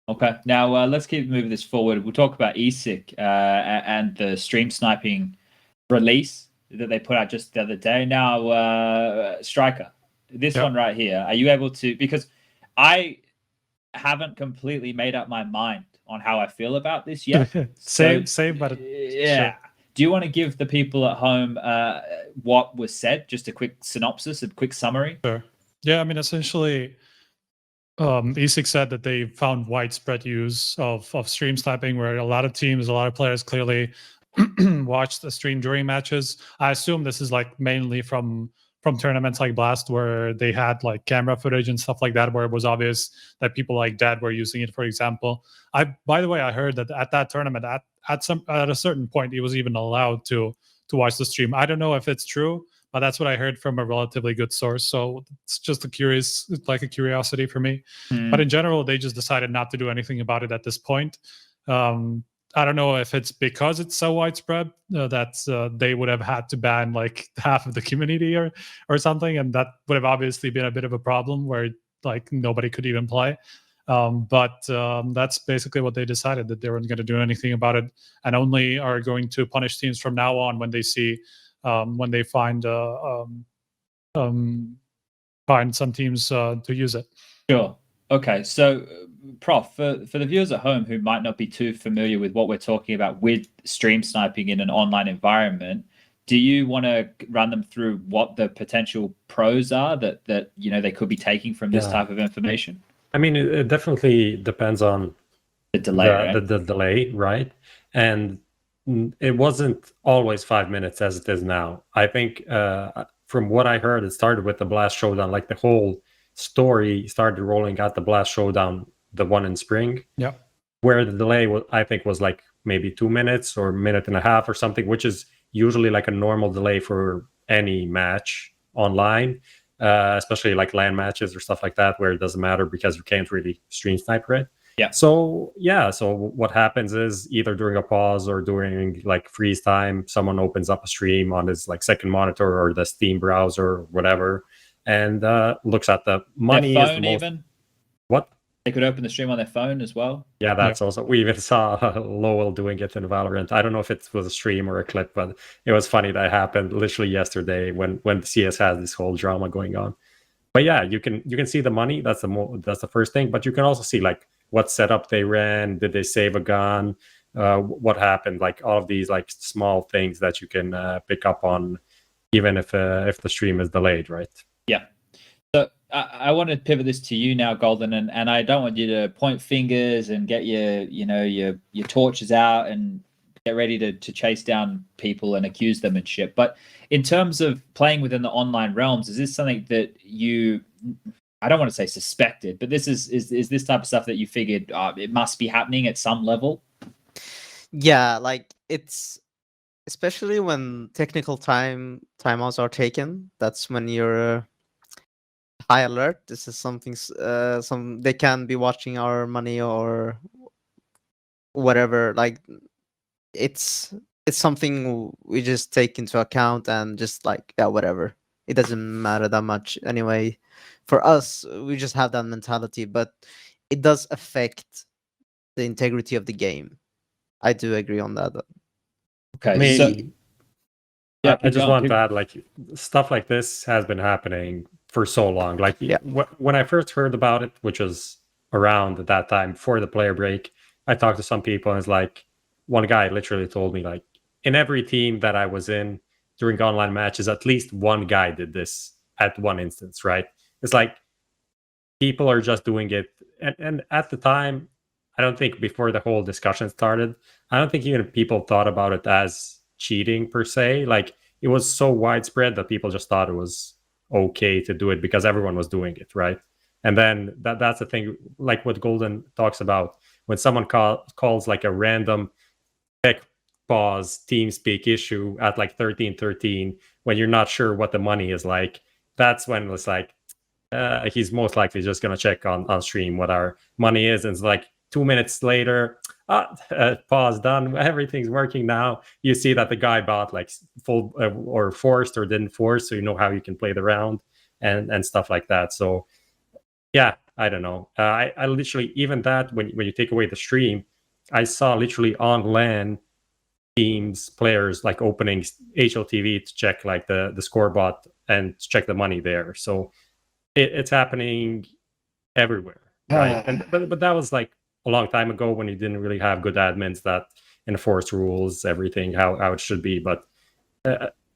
Okay, now let's keep moving this forward. We'll talk about ESIC and the stream sniping release that they put out just the other day. Now, Striker, this one right here, are you able to, because I haven't completely made up my mind on how I feel about this yet. Same, but yeah. Sure. Do you want to give the people at home what was said? Just a quick synopsis, a quick summary? Sure. Yeah, I mean, essentially, ESIC said that they found widespread use of stream sniping, where a lot of players clearly watch the stream during matches. I assume this is like mainly from from tournaments like Blast where they had like camera footage and stuff like that, where it was obvious that people like Dad were using it, for example. By the way, I heard that at that tournament, at a certain point, he was even allowed to watch the stream. I don't know if it's true, but that's what I heard from a relatively good source. So it's just a curiosity for me. But in general, they just decided not to do anything about it at this point. I don't know if it's because it's so widespread that they would have had to ban like half of the community or something, and that would have obviously been a bit of a problem where like nobody could even play. But that's basically what they decided, that they weren't going to do anything about it, and only are going to punish teams from now on when they see when they find some teams to use it. Sure. Okay. So, Prof, for the viewers at home who might not be too familiar with what we're talking about with stream sniping in an online environment, do you want to run them through what the potential pros are that they could be taking from this type of information? I mean, it definitely depends on the delay, the delay, right? And it wasn't always 5 minutes as it is now. I think from what I heard, it started with the Blast Showdown. Like the whole story started rolling out the Blast Showdown, the one in spring. Yeah. Where the delay was like maybe 2 minutes or a minute and a half or something, which is usually like a normal delay for any match online, especially like LAN matches or stuff like that, where it doesn't matter because you can't really stream snipe it. Yeah. So what happens is either during a pause or during like freeze time, someone opens up a stream on his like second monitor or the Steam browser or whatever, and looks at the money. Their phone, is the most... even. What? They could open the stream on their phone as well. Yeah, that's also, we even saw Lowell doing it in Valorant. I don't know if it was a stream or a clip, but it was funny that happened literally yesterday when CS has this whole drama going on. But yeah, you can see the money. That's the first thing. But you can also see like what setup they ran. Did they save a gun? What happened? Like all of these like small things that you can pick up on, even if the stream is delayed, right? Yeah. So I want to pivot this to you now, Golden, and I don't want you to point fingers and get your torches out and get ready to chase down people and accuse them and shit. But in terms of playing within the online realms, is this something that you, I don't want to say suspected, but this is this type of stuff that you figured it must be happening at some level? Yeah, like it's especially when technical timeouts are taken. That's when you're high alert. This is something they can be watching our money or whatever. Like it's something we just take into account and just like, yeah, whatever. It doesn't matter that much anyway. For us, we just have that mentality, but it does affect the integrity of the game. I do agree on that. Okay, so yeah, I just want to add, like, stuff like this has been happening for so long. Like, when I first heard about it, which was around at that time before the player break, I talked to some people, and it's like, one guy literally told me, like, in every team that I was in during online matches, at least one guy did this at one instance, right? It's like people are just doing it. And at the time, I don't think before the whole discussion started, I don't think even people thought about it as cheating per se. Like, it was so widespread that people just thought it was okay to do it because everyone was doing it, right? And then that's the thing, like what Golden talks about, when someone calls like a random tech pause TeamSpeak issue at like 13:13 when you're not sure what the money is like, that's when it's like he's most likely just gonna check on stream what our money is, and it's like 2 minutes later, pause done, everything's working now. You see that the guy bought like full or forced or didn't force, so you know how you can play the round and stuff like that. So yeah, I don't know. I literally, even that, when you take away the stream, I saw literally on LAN teams, players like opening HLTV to check like the scorebot and check the money there. So it's happening everywhere, right? But that was like a long time ago when you didn't really have good admins that enforce rules, everything how it should be. But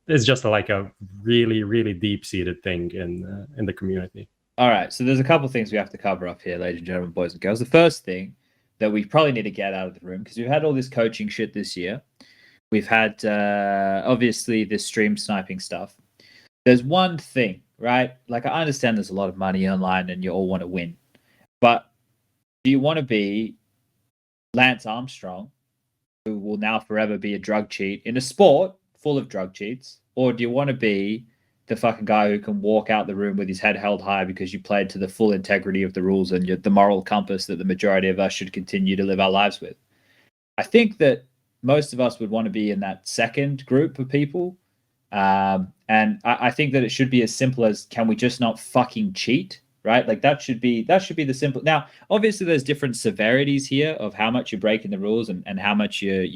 it's just like a really, really deep-seated thing in the community. All right, so there's a couple of things we have to cover up here, ladies and gentlemen, boys and girls. The first thing that we probably need to get out of the room, because we've had all this coaching shit this year. We've had, obviously, this stream sniping stuff. there's one thing, right? Like, I understand there's a lot of money online and you all want to win, but do you want to be Lance Armstrong, who will now forever be a drug cheat in a sport full of drug cheats, or do you want to be the fucking guy who can walk out the room with his head held high because you played to the full integrity of the rules and the moral compass that the majority of us should continue to live our lives with? I think that most of us would want to be in that second group of people. And I think that it should be as simple as, can we just not fucking cheat? Right? Like that should be the simple. Now, obviously there's different severities here of how much you're breaking the rules and how much you're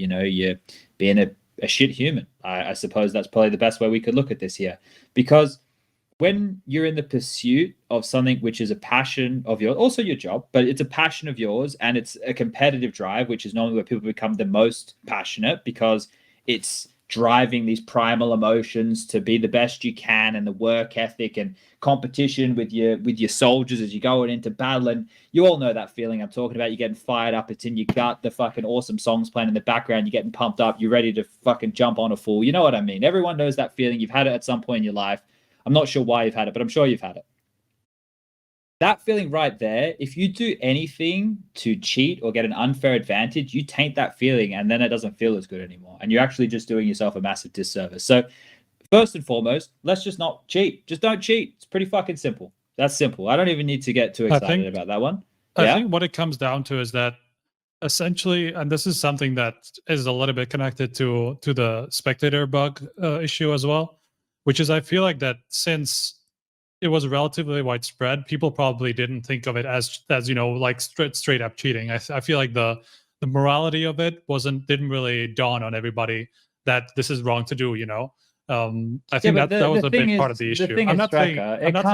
being a shit human. I suppose that's probably the best way we could look at this here. Because when you're in the pursuit of something which is a passion of yours, also your job, but it's a passion of yours and it's a competitive drive, which is normally where people become the most passionate because it's driving these primal emotions to be the best you can, and the work ethic and competition with your soldiers as you go into battle. And you all know that feeling I'm talking about. You're getting fired up, it's in your gut, the fucking awesome songs playing in the background, you're getting pumped up, you're ready to fucking jump on a fool. You know what I mean? Everyone knows that feeling. You've had it at some point in your life. I'm not sure why you've had it, but I'm sure you've had it. That feeling right there, if you do anything to cheat or get an unfair advantage, you taint that feeling and then it doesn't feel as good anymore. And you're actually just doing yourself a massive disservice. So first and foremost, let's just not cheat. Just don't cheat. It's pretty fucking simple. That's simple. I don't even need to get too excited about that one. I think what it comes down to is that essentially, and this is something that is a little bit connected to the spectator bug issue as well, which is I feel like that since it was relatively widespread, people probably didn't think of it as like straight up cheating. I feel like the morality of it didn't really dawn on everybody that this is wrong to do. I think that was a big part of the issue. I'm not saying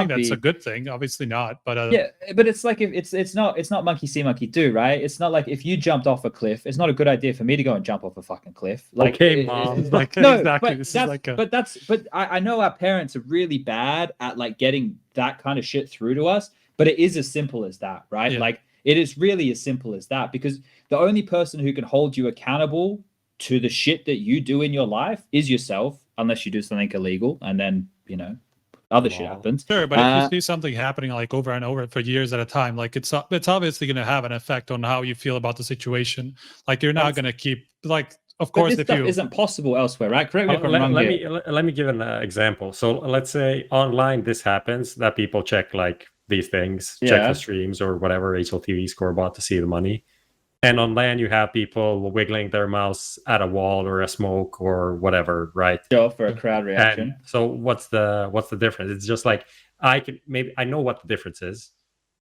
that's a good thing, obviously not. But but it's like if it's not monkey see, monkey do, right? It's not like if you jumped off a cliff, it's not a good idea for me to go and jump off a fucking cliff. Like, okay, mom. Like, no, exactly. But I know our parents are really bad at like getting that kind of shit through to us. But it is as simple as that, right? Yeah. Like it is really as simple as that, because the only person who can hold you accountable to the shit that you do in your life is yourself, unless you do something illegal, and then other shit happens. Sure, but if you see something happening like over and over for years at a time, like it's obviously going to have an effect on how you feel about the situation. Like you're not going to keep like. Of course, this stuff isn't possible elsewhere, right? Correct me if I'm wrong. Let me give an example. So let's say online this happens, that people check like these things, check the streams or whatever HLTV scoreboard to see the money. And on LAN, you have people wiggling their mouse at a wall or a smoke or whatever, right? Sure, for a crowd reaction. And so what's the difference? It's just like I know what the difference is,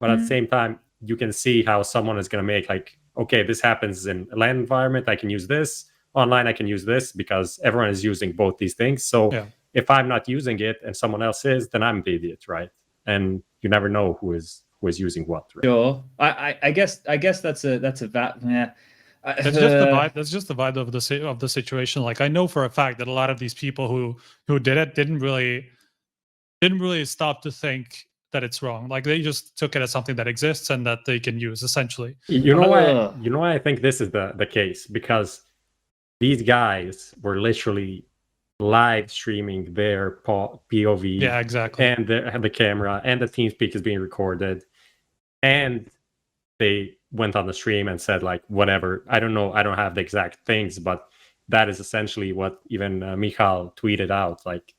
but at the same time, you can see how someone is going to make like, okay, this happens in a LAN environment, I can use this. Online, I can use this because everyone is using both these things. So if I'm not using it and someone else is, then I'm the idiot, right? And you never know who is using what. Right? Sure. I guess that's a That's just the vibe. That's just the vibe of the situation. Like I know for a fact that a lot of these people who did it didn't really stop to think that it's wrong. Like they just took it as something that exists and that they can use essentially. You know why I think this is the case? Because these guys were literally live streaming their POV. Yeah, exactly. And the camera and the TeamSpeak is being recorded. And they went on the stream and said like, whatever, I don't know, I don't have the exact things, but that is essentially what even Michal tweeted out. Like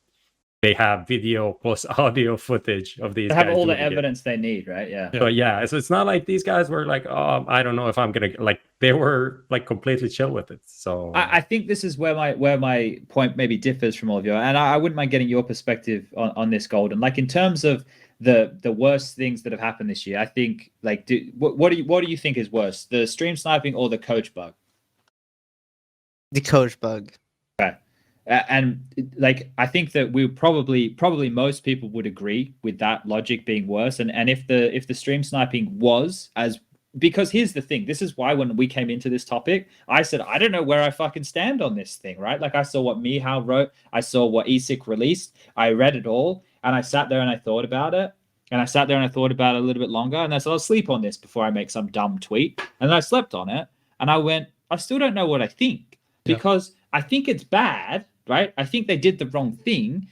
they have video plus audio footage of these. They have all the evidence they need, right? Yeah. So so it's not like these guys were like, oh, I don't know if I'm gonna like. They were like completely chill with it. So I think this is where my point maybe differs from all of you, and I wouldn't mind getting your perspective on this, Golden. Like in terms of the worst things that have happened this year, I think like what do you think is worse, the stream sniping or the coach bug? The coach bug. Okay. And like I think that we probably most people would agree with that logic being worse. And if the stream sniping was as, because here's the thing, this is why when we came into this topic, I said I don't know where I fucking stand on this thing, right? Like I saw what Michal wrote, I saw what ESIC released, I read it all, and I sat there and I thought about it. And I sat there and I thought about it a little bit longer, and I said I'll sleep on this before I make some dumb tweet. And I slept on it, and I went, I still don't know what I think, because I think it's bad, right? I think they did the wrong thing,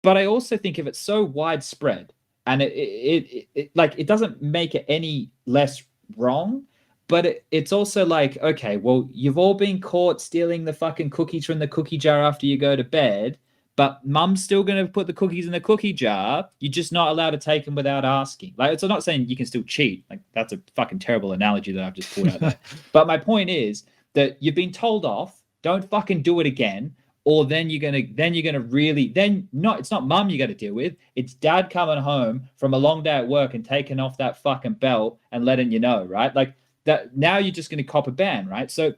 But I also think if it's so widespread and it doesn't make it any less wrong, but it's also like, okay, well, you've all been caught stealing the fucking cookies from the cookie jar after you go to bed, but mum's still going to put the cookies in the cookie jar. You're just not allowed to take them without asking. Like, it's not saying you can still cheat. Like, that's a fucking terrible analogy that I've just pulled out there. But my point is that you've been told off, don't fucking do it again. Or then you're gonna really it's not mum you got to deal with. It's dad coming home from a long day at work and taking off that fucking belt and letting you know, right? Like that. Now you're just gonna cop a ban, right? So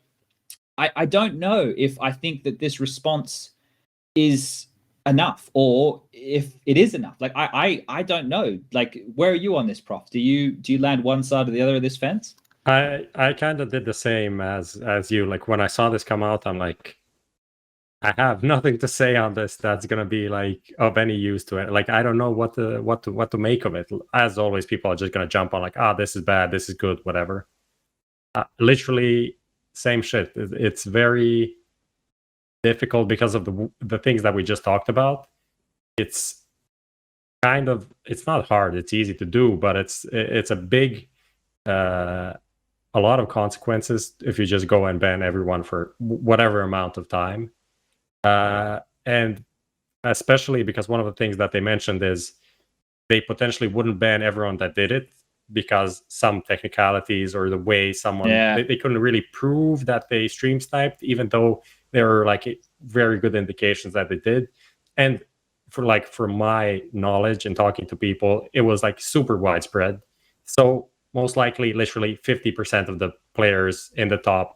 I don't know if I think that this response is enough or if it is enough. Like I don't know. Like, where are you on this, Prof? Do you land one side or the other of this fence? I kind of did the same as you. Like when I saw this come out, I'm like, I have nothing to say on this that's gonna be like of any use to it. Like I don't know what to make of it. As always, people are just gonna jump on like, this is bad, this is good, whatever. Literally same shit. It's very difficult because of the things that we just talked about. It's not hard. It's easy to do, but it's a big a lot of consequences if you just go and ban everyone for whatever amount of time. And especially because one of the things that they mentioned is they potentially wouldn't ban everyone that did it because some technicalities or the way someone they couldn't really prove that they stream sniped, even though there were like very good indications that they did. And for my knowledge and talking to people, it was like super widespread. So most likely literally 50% of the players in the top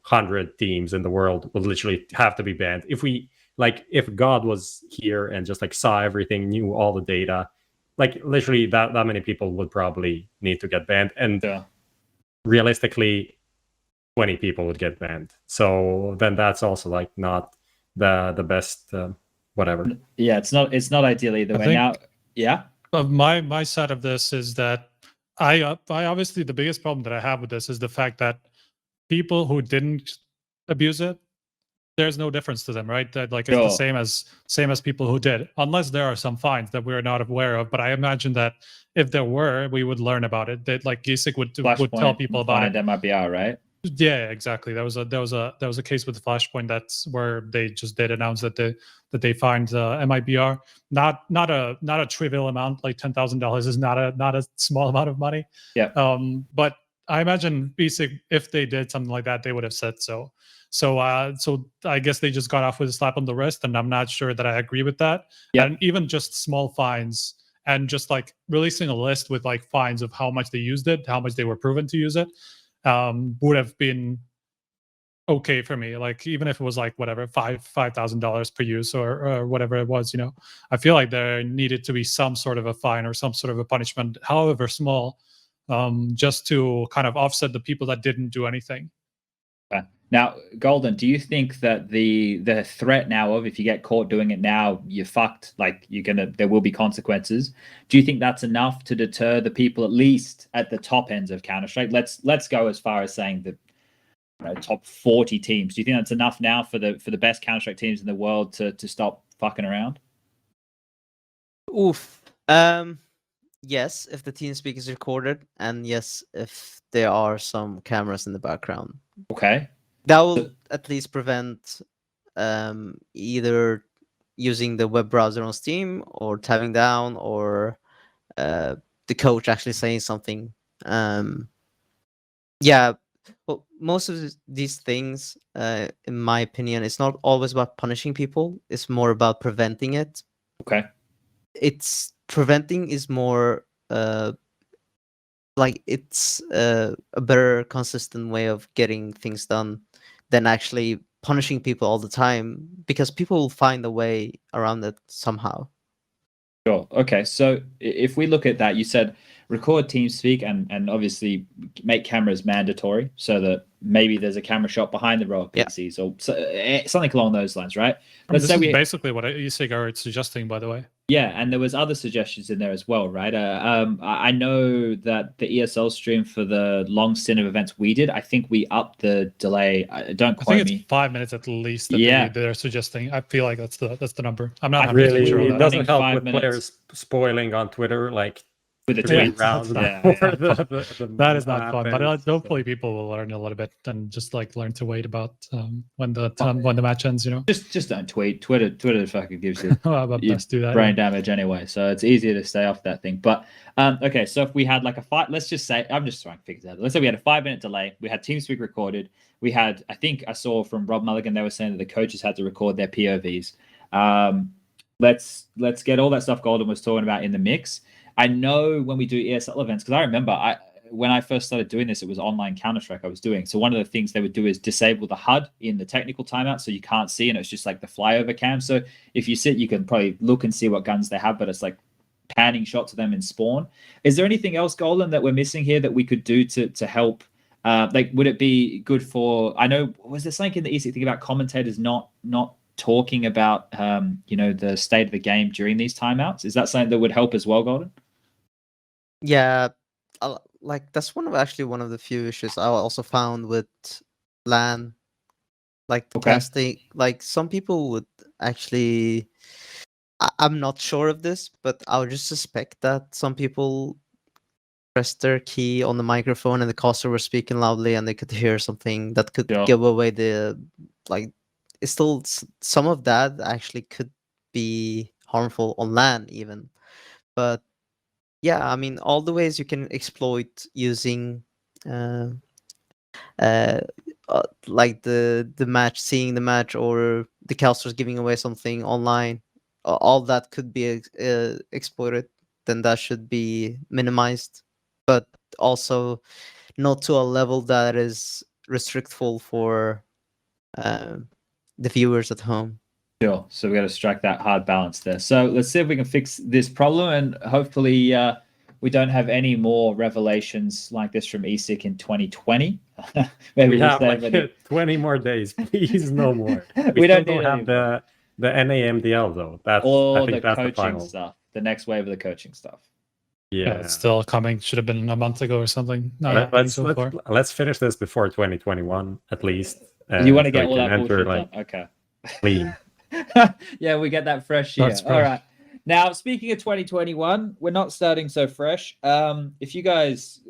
100 teams in the world would literally have to be banned. If God was here and just like saw everything, knew all the data, like literally that many people would probably need to get banned. And realistically 20 people would get banned. So then that's also like not the best whatever. Yeah, it's not ideal either way. Now, yeah. My side of this is that I obviously the biggest problem that I have with this is the fact that people who didn't abuse it, there's no difference to them, right? That like it's the same as people who did, unless there are some fines that we're not aware of. But I imagine that if there were, we would learn about it. That like JaCkz would tell people about it. That might be right. Yeah, exactly. There was a case with Flashpoint that's where they just did announce that they fined MIBR. Not a trivial amount. Like $10,000 is not a small amount of money. Yeah. But I imagine JaCkz, if they did something like that, they would have said so. So I guess they just got off with a slap on the wrist, and I'm not sure that I agree with that. Yeah. And even just small fines and just like releasing a list with like fines of how much they used it, how much they were proven to use it, would have been okay for me. Like even if it was like whatever $5,000 per use or whatever it was, I feel like there needed to be some sort of a fine or some sort of a punishment, however small, just to kind of offset the people that didn't do anything. Now, Golden, do you think that the threat now of if you get caught doing it now, you're fucked, like there will be consequences? Do you think that's enough to deter the people, at least at the top ends of Counter-Strike? Let's go as far as saying the top 40 teams. Do you think that's enough now for the best Counter-Strike teams in the world to stop fucking around? Oof. Yes, if the TeamSpeak is recorded, and yes, if there are some cameras in the background. Okay. That will at least prevent either using the web browser on Steam or tabbing down or the coach actually saying something. Yeah, well, most of these things, in my opinion, it's not always about punishing people. It's more about preventing it. Okay. It's preventing is more like it's a better consistent way of getting things done than actually punishing people all the time, because people will find a way around it somehow. Sure. Okay. So if we look at that, you said record TeamSpeak and obviously make cameras mandatory so that maybe there's a camera shot behind the row of PCs or something along those lines, right? Let's say basically what ESIC are suggesting, by the way. Yeah, and there was other suggestions in there as well, right? I know that the ESL stream for the long stint of events we did, I think we upped the delay. Don't quote I think me. it's 5 minutes at least that they're suggesting. I feel like that's the number. I'm not really. sure. It doesn't help 5 with minutes. players spoiling on Twitter, like With the three tweets. rounds. Yeah, before that is not fun. happens. But hopefully people will learn a little bit and just like learn to wait about when the match ends. You know, just don't tweet. Twitter fucking gives you best do that. brain damage anyway, so it's easier to stay off that thing. But okay, so if we had like let's just say, I'm just throwing figures out. Let's say we had a 5-minute delay. We had TeamSpeak recorded. We had, I think I saw from Rob Mulligan, they were saying that the coaches had to record their POVs. Let's get all that stuff Golden was talking about in the mix. I know when we do ESL events, because I remember when I first started doing this, it was online Counter-Strike I was doing. So one of the things they would do is disable the HUD in the technical timeout so you can't see, and it's just like the flyover cam. So if you sit, you can probably look and see what guns they have, but it's like panning shots of them in spawn. Is there anything else, Golden, that we're missing here that we could do to help? Like, would it be good for, I know, was there something in the ESIC thing about commentators not talking about, the state of the game during these timeouts? Is that something that would help as well, Golden? Yeah, like that's one of the few issues I also found with LAN, like casting. Like some people would actually, I'm not sure of this, but I would just suspect that some people pressed their key on the microphone and the caster were speaking loudly and they could hear something that could give away the, like, it's still some of that actually could be harmful on LAN even, but yeah, I mean, all the ways you can exploit using like the match, seeing the match, or the casters giving away something online, all that could be exploited, then that should be minimized, but also not to a level that is restrictful for the viewers at home. Sure. So we got to strike that hard balance there. So let's see if we can fix this problem, and hopefully we don't have any more revelations like this from ESIC in 2020. Maybe we have like 20 more days, please, no more. We don't have the NAMDL though. That's all I think the that's coaching the stuff. The next wave of the coaching stuff. Yeah, it's still coming. Should have been a month ago or something. Let's finish this before 2021 at least. You want to get all that bullshit done? Okay. Clean. Yeah, we get that fresh year. All right. Now, speaking of 2021, we're not starting so fresh. If you guys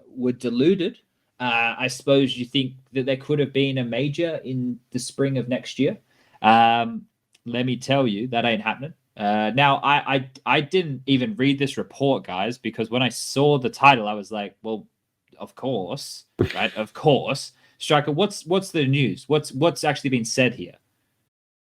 were deluded, I suppose you think that there could have been a major in the spring of next year. Let me tell you, that ain't happening. Now, I didn't even read this report, guys, because when I saw the title, I was like, well, of course, right? Of course. Striker, what's the news? What's actually been said here?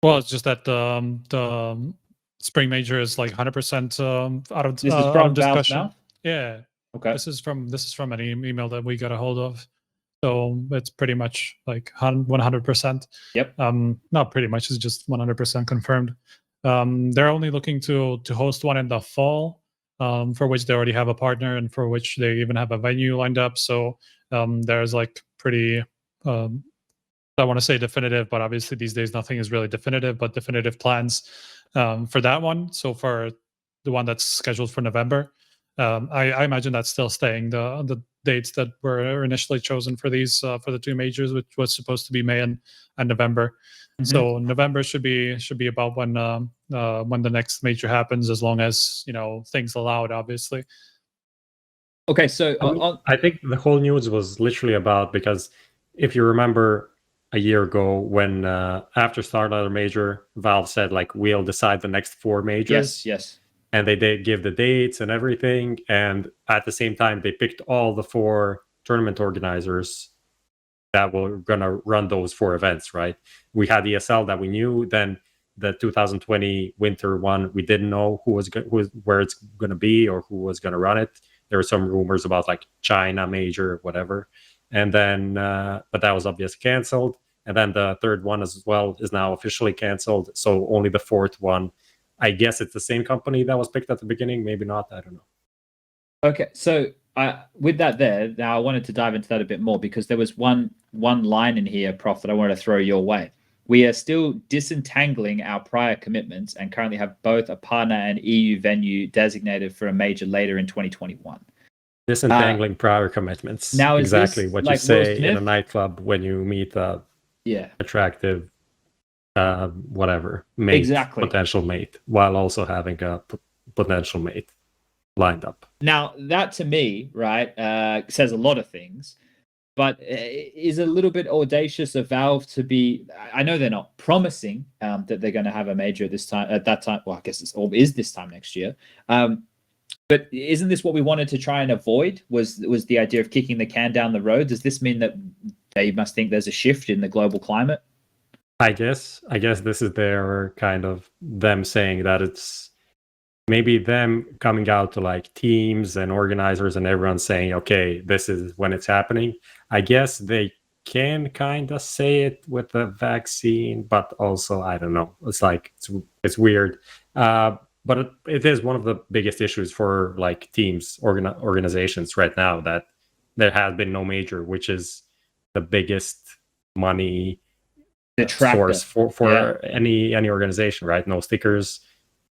Well, it's just that the spring major is like 100% out of this is from discussion. Now? Yeah. Okay. This is from an email that we got a hold of, so it's pretty much like 100%. Yep. Not pretty much. It's just 100% confirmed. They're only looking to host one in the fall, for which they already have a partner and for which they even have a venue lined up. So there's like pretty. I want to say definitive, but obviously these days nothing is really definitive, but definitive plans for that one. So for the one that's scheduled for November, I imagine that's still staying. The dates that were initially chosen for these for the two majors, which was supposed to be May and November. Mm-hmm. So November should be about when the next major happens, as long as things allow it, obviously. Okay, so I think the whole news was literally about, because if you remember a year ago when after Starlighter Major, Valve said like, we'll decide the next 4 majors. Yes. And they did give the dates and everything. And at the same time, they picked all the 4 tournament organizers that were going to run those 4 events, right? We had ESL that we knew. Then the 2020 winter one, we didn't know where it's going to be or who was going to run it. There were some rumors about like China major, whatever. And then, but that was obviously canceled. And then the third one as well is now officially canceled. So only the 4th one, I guess it's the same company that was picked at the beginning. Maybe not. I don't know. Okay. So with that there, now I wanted to dive into that a bit more, because there was one line in here, Prof, that I wanted to throw your way. We are still disentangling our prior commitments and currently have both a partner and EU venue designated for a major later in 2021. Disentangling prior commitments. Now, is exactly this what like you say Will Smith? in a nightclub when you meet a attractive, whatever, mate, Exactly. potential mate, while also having a potential mate lined up. Now, that to me, right, says a lot of things, but is a little bit audacious of Valve to be. I know they're not promising that they're going to have a major at that time. Well, I guess is this time next year. But isn't this what we wanted to try and avoid? Was the idea of kicking the can down the road? Does this mean that they must think there's a shift in the global climate? I guess this is their kind of them saying that it's maybe them coming out to like teams and organizers and everyone saying, okay, this is when it's happening. I guess they can kind of say it with the vaccine, but also, I don't know. It's like, it's weird. But it is one of the biggest issues for like teams, organizations right now, that there has been no major, which is the biggest money source for any organization, right? No stickers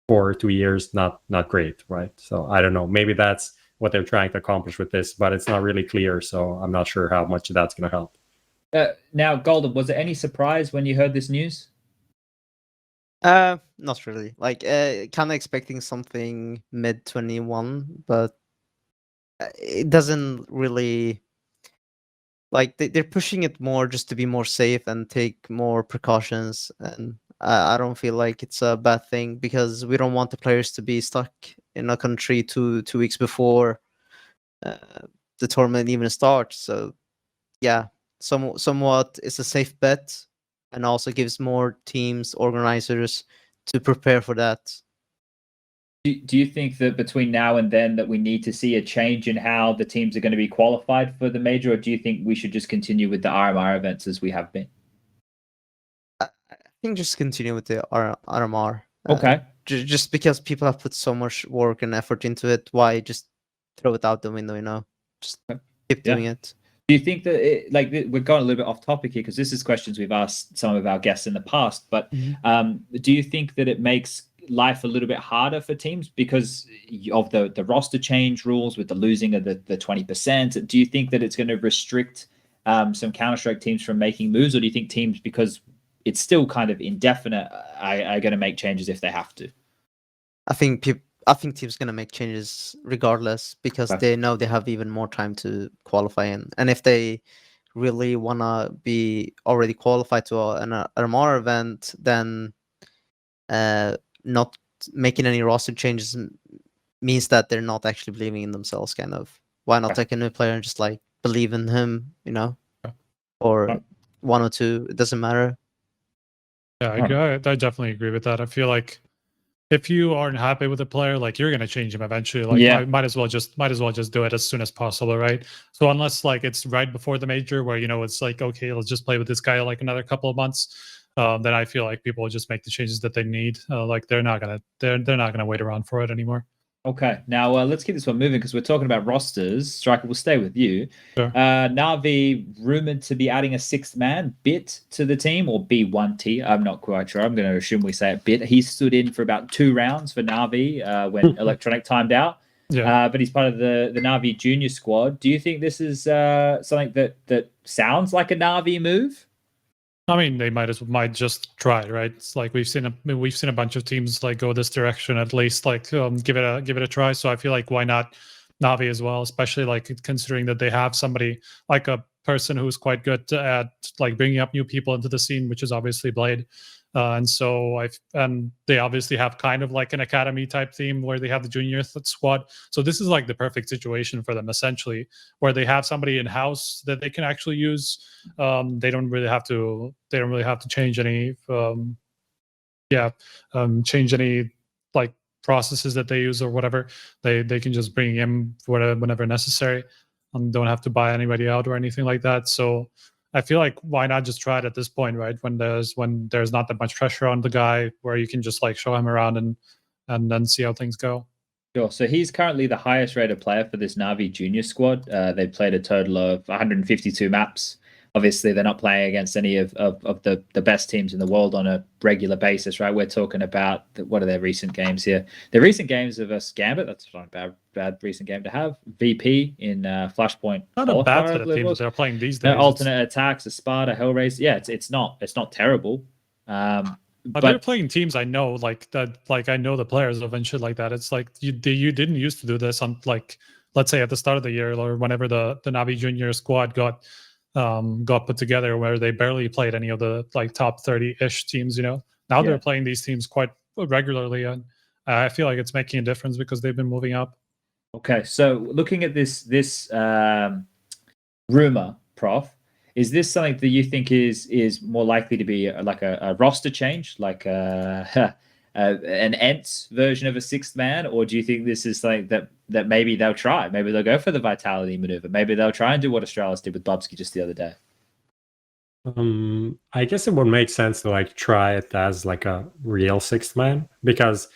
for 2 years, not great, right? So I don't know. Maybe that's what they're trying to accomplish with this, but it's not really clear. So I'm not sure how much that's going to help. Now, Golden, was there any surprise when you heard this news? Not really. Like, kind of expecting something mid 21, but it doesn't really. Like, they're pushing it more just to be more safe and take more precautions, and I don't feel like it's a bad thing, because we don't want the players to be stuck in a country two weeks before the tournament even starts. So yeah, somewhat it's a safe bet, and also gives more teams, organizers to prepare for that. Do you think that between now and then that we need to see a change in how the teams are going to be qualified for the major, or do you think we should just continue with the RMR events as we have been? I think just continue with the RMR. Okay. Just because people have put so much work and effort into it, why just throw it out the window, you know? Just keep doing it. Do you think that we're going a little bit off topic here, because this is questions we've asked some of our guests in the past, but do you think that it makes life a little bit harder for teams because of the roster change rules with the losing of the 20%? Do you think that it's going to restrict some Counter-Strike teams from making moves, or do you think teams, because it's still kind of indefinite, are going to make changes if they have to? I think teams going to make changes regardless, because they know they have even more time to qualify in. And if they really want to be already qualified to an RMR event, then not making any roster changes means that they're not actually believing in themselves, kind of. Why not take a new player and just like believe in him, you know? Or 1 or 2, it doesn't matter. Yeah, I definitely agree with that. I feel like if you aren't happy with a player, like, you're gonna change him eventually. Like, might as well just do it as soon as possible, right? So unless like it's right before the major, where, you know, it's like, okay, let's just play with this guy like another couple of months, then I feel like people will just make the changes that they need. Like, they're not gonna wait around for it anymore. Okay, now let's keep this one moving, because we're talking about rosters. Striker, we'll stay with you. Sure. Navi rumored to be adding a 6th man, Bit, to the team, or B1T. I'm not quite sure. I'm going to assume we say it, Bit. He stood in for about 2 rounds for Navi when Electronic timed out. Yeah. But he's part of the Navi junior squad. Do you think this is something that sounds like a Navi move? I mean, they might just try, right? It's like we've seen a bunch of teams like go this direction, at least like give it a try. So I feel like, why not Navi as well, especially like considering that they have somebody like a person who's quite good at like bringing up new people into the scene, which is obviously Blade. And they obviously have kind of like an academy type theme where they have the junior squad. So this is like the perfect situation for them, essentially, where they have somebody in house that they can actually use. They don't really have to change any change any like processes that they use or whatever. They can just bring him whenever necessary, and don't have to buy anybody out or anything like that. So I feel like, why not just try it at this point, right? When there's not that much pressure on the guy, where you can just like show him around and then see how things go. Sure. So he's currently the highest rated player for this Navi junior squad. They played a total of 152 maps Obviously, they're not playing against any of the best teams in the world on a regular basis, right? We're talking about what are their recent games here? The recent games of us Gambit. That's not a bad recent game to have. VP in Flashpoint. Not a bad set I of believe it teams was. they're playing these days. Alternate attacks, a Sparta, Hellraiser. Yeah, it's not terrible. But they're playing teams I know, like that. Like I know the players of and shit like that. It's like you didn't used to do this on, like, let's say at the start of the year or whenever the NAVI junior squad got put together, where they barely played any of the like top 30-ish teams. Now they're playing these teams quite regularly, and I feel like it's making a difference because they've been moving up. Okay, so looking at this rumor, Prof, is this something that you think is more likely to be like a roster change, like an Ents version of a sixth man, or do you think this is something that maybe they'll try? Maybe they'll go for the vitality maneuver. Maybe they'll try and do what Astralis did with Bubzkji just the other day. I guess it would make sense to like try it as like a real sixth man, because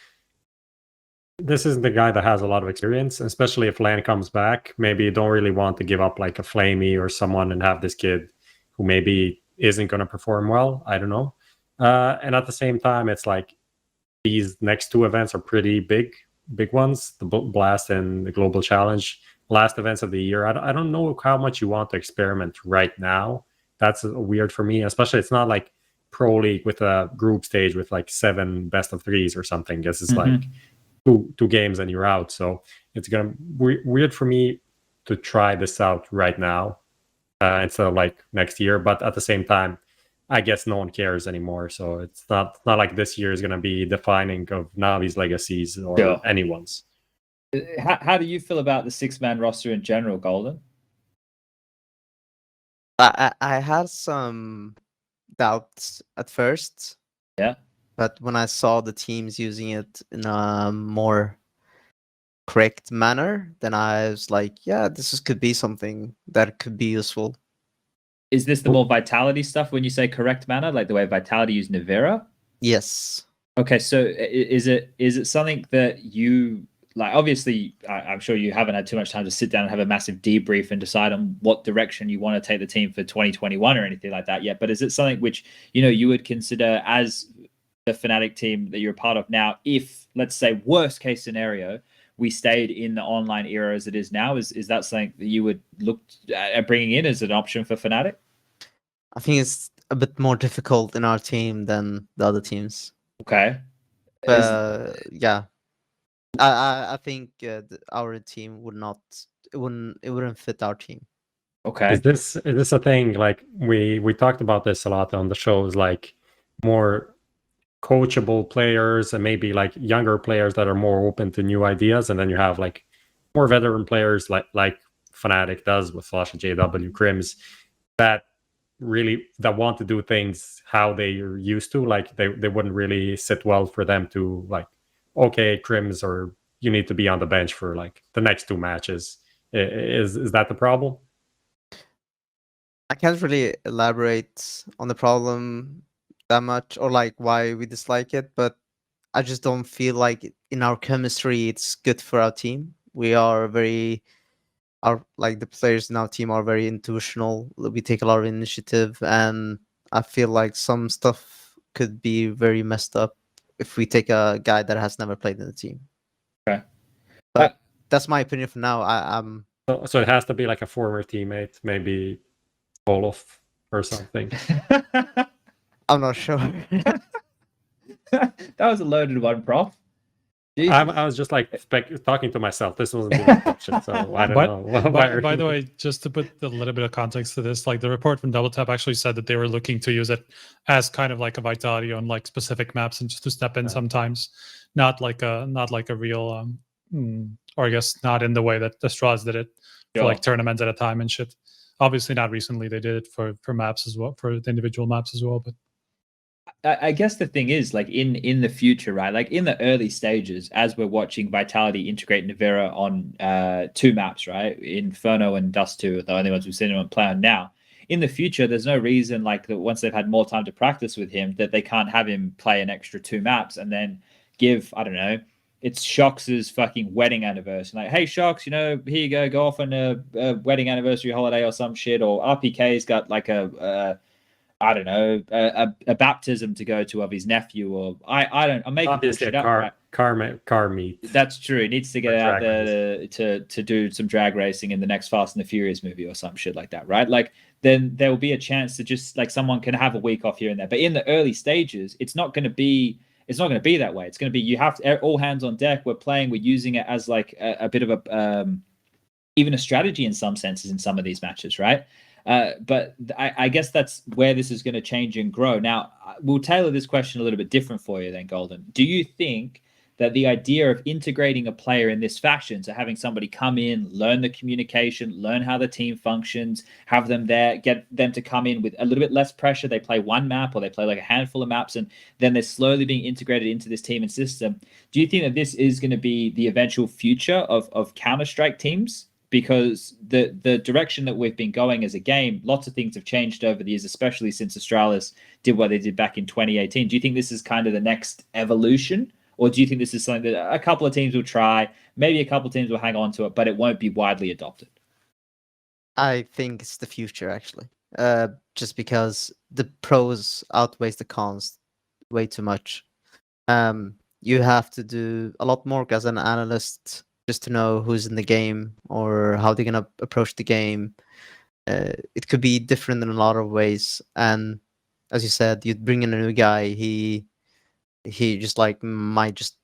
this isn't the guy that has a lot of experience, especially if Lan comes back. Maybe you don't really want to give up like a Flamey or someone and have this kid who maybe isn't going to perform well. I don't know. And at the same time, it's like these next two events are pretty big ones, the Blast and the Global Challenge, last events of the year. I don't know how much you want to experiment right now. That's weird for me, especially it's not like Pro League with a group stage with like 7 best of 3s or something. This is like two games and you're out. So it's gonna be weird for me to try this out right now instead of like next year. But at the same time, I guess no one cares anymore. So it's not like this year is gonna be defining of Navi's legacies or anyone's. How do you feel about the 6-man roster in general, Golden? I had some doubts at first. Yeah. But when I saw the teams using it in a more correct manner, then I was like, yeah, could be something that could be useful. Is this the more Vitality stuff when you say correct manner, like the way Vitality used Nivera? Yes. Okay, so is it something that you like? Obviously, I'm sure you haven't had too much time to sit down and have a massive debrief and decide on what direction you want to take the team for 2021 or anything like that yet. But is it something which you would consider as the Fnatic team that you're a part of now, if, let's say, worst case scenario, we stayed in the online era as it is now? Is that something that you would look at bringing in as an option for Fnatic? I think it's a bit more difficult in our team than the other teams. Okay. Yeah. I think our team wouldn't fit our team. Okay. Is this a thing? Like we talked about this a lot on the shows, like more coachable players and maybe like younger players that are more open to new ideas, and then you have like more veteran players like Fnatic does with Flash and JW, KRIMZ, that want to do things how they're used to. Like they wouldn't really sit well for them to like, okay, KRIMZ, or you need to be on the bench for like the next 2 matches. Is that the problem? I can't really elaborate on the problem that much, or like why we dislike it, but I just don't feel like in our chemistry it's good for our team. We are the players in our team are very intuitional. We take a lot of initiative, and I feel like some stuff could be very messed up if we take a guy that has never played in the team. Okay. But that's my opinion for now. I'm So it has to be like a former teammate, maybe Olof or something. I'm not sure. That was a loaded one, Prof. I was just like talking to myself. This wasn't the question, so I don't know. By the way, just to put a little bit of context to this, like the report from Double Tap actually said that they were looking to use it as kind of like a vitality on like specific maps and just to step in sometimes, not like a real or I guess not in the way that the Straws did it for like tournaments at a time and shit. Obviously not recently. They did it for maps as well, for the individual maps as well, but I guess the thing is, like in the future, right? Like in the early stages, as we're watching Vitality integrate Nivera on 2 maps, right? Inferno and Dust 2 are the only ones we've seen him play on now. In the future, there's no reason like that once they've had more time to practice with him that they can't have him play an extra 2 maps and then give, I don't know, it's JaCkz's fucking wedding anniversary. Like, hey, JaCkz, you know, here you go off on a wedding anniversary holiday or some shit. Or RPK's got like I don't know, a baptism to go to of his nephew, or I'm making obviously shit a up, right? car meet. That's true. He needs to get out there to do some drag racing in the next Fast and the Furious movie or some shit like that, right? Like, then there will be a chance to just like someone can have a week off here and there. But in the early stages, it's not going to be that way. It's going to be you have to all hands on deck. We're playing. We're using it as like a bit of a even a strategy in some senses in some of these matches, right? But I guess that's where this is going to change and grow. Now, we'll tailor this question a little bit different for you then, Golden. Do you think that the idea of integrating a player in this fashion, so having somebody come in, learn the communication, learn how the team functions, have them there, get them to come in with a little bit less pressure, they play one map or they play like a handful of maps, and then they're slowly being integrated into this team and system. Do you think that this is going to be the eventual future of Counter-Strike teams? Because the direction that we've been going as a game, lots of things have changed over the years, especially since Astralis did what they did back in 2018. Do you think this is kind of the next evolution? Or do you think this is something that a couple of teams will try, maybe a couple of teams will hang on to it, but it won't be widely adopted? I think it's the future, actually. Just because the pros outweighs the cons way too much. You have to do a lot more as an analyst just to know who's in the game or how they're gonna approach the game. It could be different in a lot of ways. And as you said, you'd bring in a new guy, he just like might just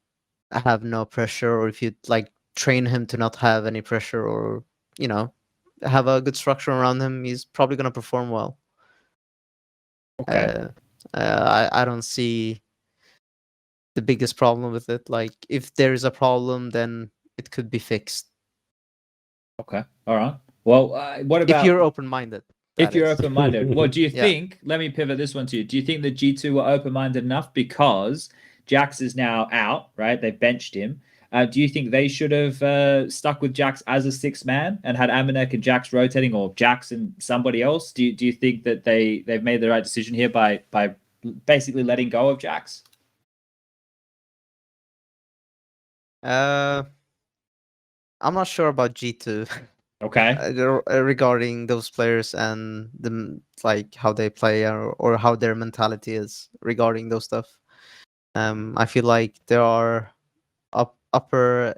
have no pressure, or if you like train him to not have any pressure, or you know, have a good structure around him, he's probably gonna perform well. Okay. I don't see the biggest problem with it. Like, if there is a problem, then it could be fixed. Okay. All right. Well, what about if you're open-minded? If you're open-minded, well, do you Yeah. think? Let me pivot this one to you. Do you think that G2 were open-minded enough because JaCkz is now out, right? They benched him. Do you think they should have stuck with JaCkz as a sixth man and had Amanek and JaCkz rotating, or JaCkz and somebody else? Do you think that they've made the right decision here by basically letting go of JaCkz? I'm not sure about G2. Okay. Regarding those players and like how they play, or how their mentality is regarding those stuff. I feel like there are upper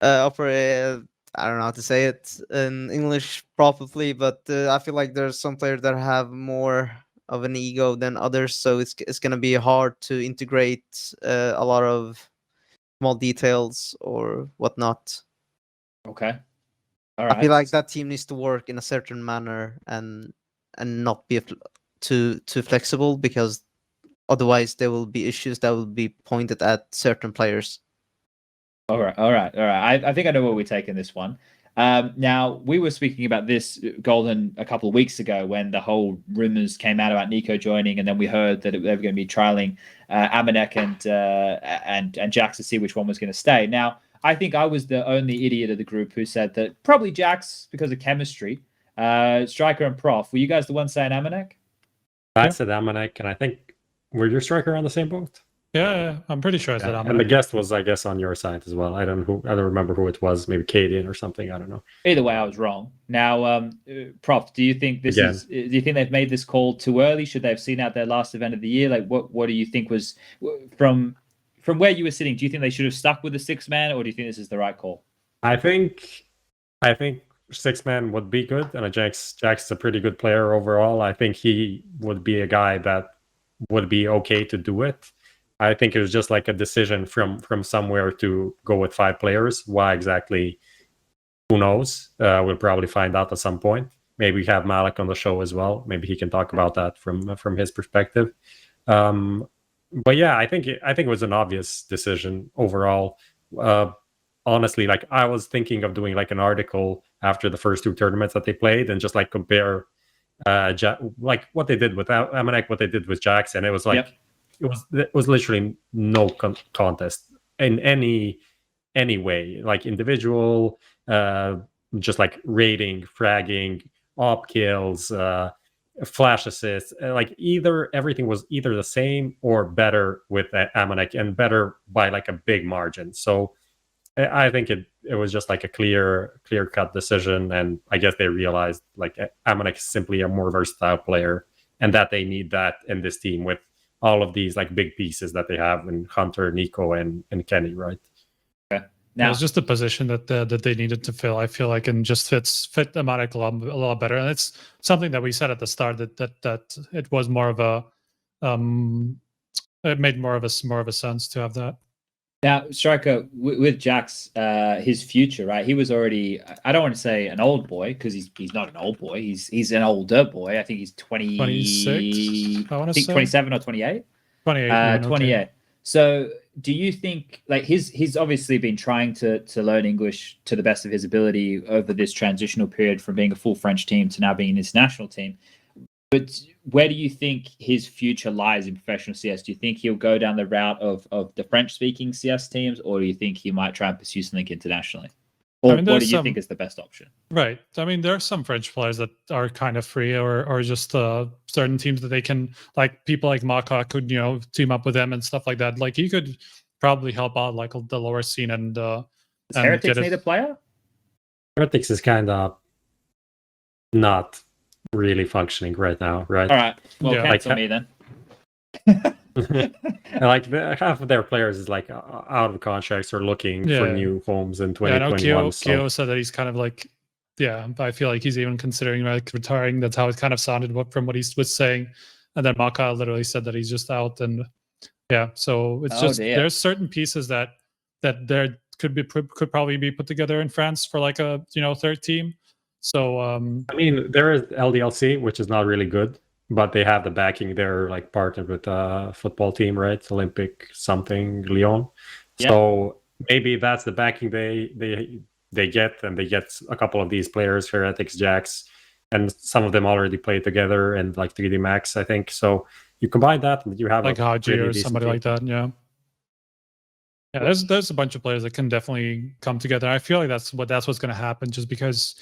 I don't know how to say it in English properly, but I feel like there's some players that have more of an ego than others, so it's gonna be hard to integrate a lot of small details or whatnot. Okay. All right. I feel like that team needs to work in a certain manner and not be too flexible, because otherwise there will be issues that will be pointed at certain players. All right. I think I know where we're taking this one. Now, we were speaking about this, Golden, a couple of weeks ago when the whole rumors came out about Nico joining, and then we heard that they were going to be trialing Amanek and JaCkz to see which one was going to stay. Now, I think I was the only idiot of the group who said that probably JaCkz because of chemistry. Striker and Prof, were you guys the ones saying Amanek? I said Amanek, and I think were your Striker on the same boat? Yeah, I'm pretty sure I said Amanek. And the guest was, I guess, on your side as well. I don't remember who it was. Maybe Cadian or something. I don't know. Either way, I was wrong. Now, Prof, do you think do you think they've made this call too early? Should they have seen out their last event of the year? Like, what do you think was from where you were sitting? Do you think they should have stuck with the six man, or do you think this is the right call? I think six man would be good, and JaCkz a pretty good player overall. I think he would be a guy that would be okay to do it. I think it was just like a decision from somewhere to go with 5 players. Why exactly? Who knows? We'll probably find out at some point. Maybe we have Malik on the show as well. Maybe he can talk about that from his perspective. But yeah, I think it was an obvious decision overall. Honestly, like I was thinking of doing like an article after the first 2 tournaments that they played and just like compare like what they did with Amanek, what they did with JaCkz, and it was like it was literally no contest in any way, like individual, just like raiding, fragging, op kills, flash assists. Like either everything was either the same or better with Amanek, and better by like a big margin. So I think it was just like a clear cut decision, and I guess they realized like Amanek is simply a more versatile player, and that they need that in this team with all of these like big pieces that they have in Hunter, Nico, and Kenny, right? Now, it was just a position that they needed to fill. I feel like, and just fit Amanek a lot better. And it's something that we said at the start that it was more of a it made more of a sense to have that. Now, Striker, with JaCkz, his future, right? He was already, I don't want to say an old boy, because he's not an old boy. He's an older boy. I think he's 26. I want to say 27 or 28. 28. 28. Okay. So, do you think, like, he's obviously been trying to learn English to the best of his ability over this transitional period from being a full French team to now being an international team. But where do you think his future lies in professional CS? Do you think he'll go down the route of the French-speaking CS teams, or do you think he might try and pursue something internationally? Or what do you think is the best option? Right. I mean, there are some French players that are kind of free, or just certain teams that they can, like people like Maka could, team up with them and stuff like that. Like he could probably help out like the lower scene and. Does Heretics need a player? Heretics is kind of not really functioning right now, right? All right. Well, Yeah. cancel me then. Like half of their players is like out of contracts or looking for new homes in 2021. Kyo said that he's kind of like, I feel like he's even considering like retiring. That's how it kind of sounded from what he was saying. And then Maka literally said that he's just out, and so it's there's certain pieces that there could probably be put together in France for like a third team. So I mean, there is LDLC, which is not really good, but they have the backing. They're like partnered with a football team, right? Olympic something Lyon. Yeah. So maybe that's the backing they get, and they get a couple of these players, Heretics, JaCkz, and some of them already play together, and like 3D Max, I think. So you combine that, and you have like Haji or somebody like that, yeah. There's a bunch of players that can definitely come together. I feel like that's what's going to happen, just because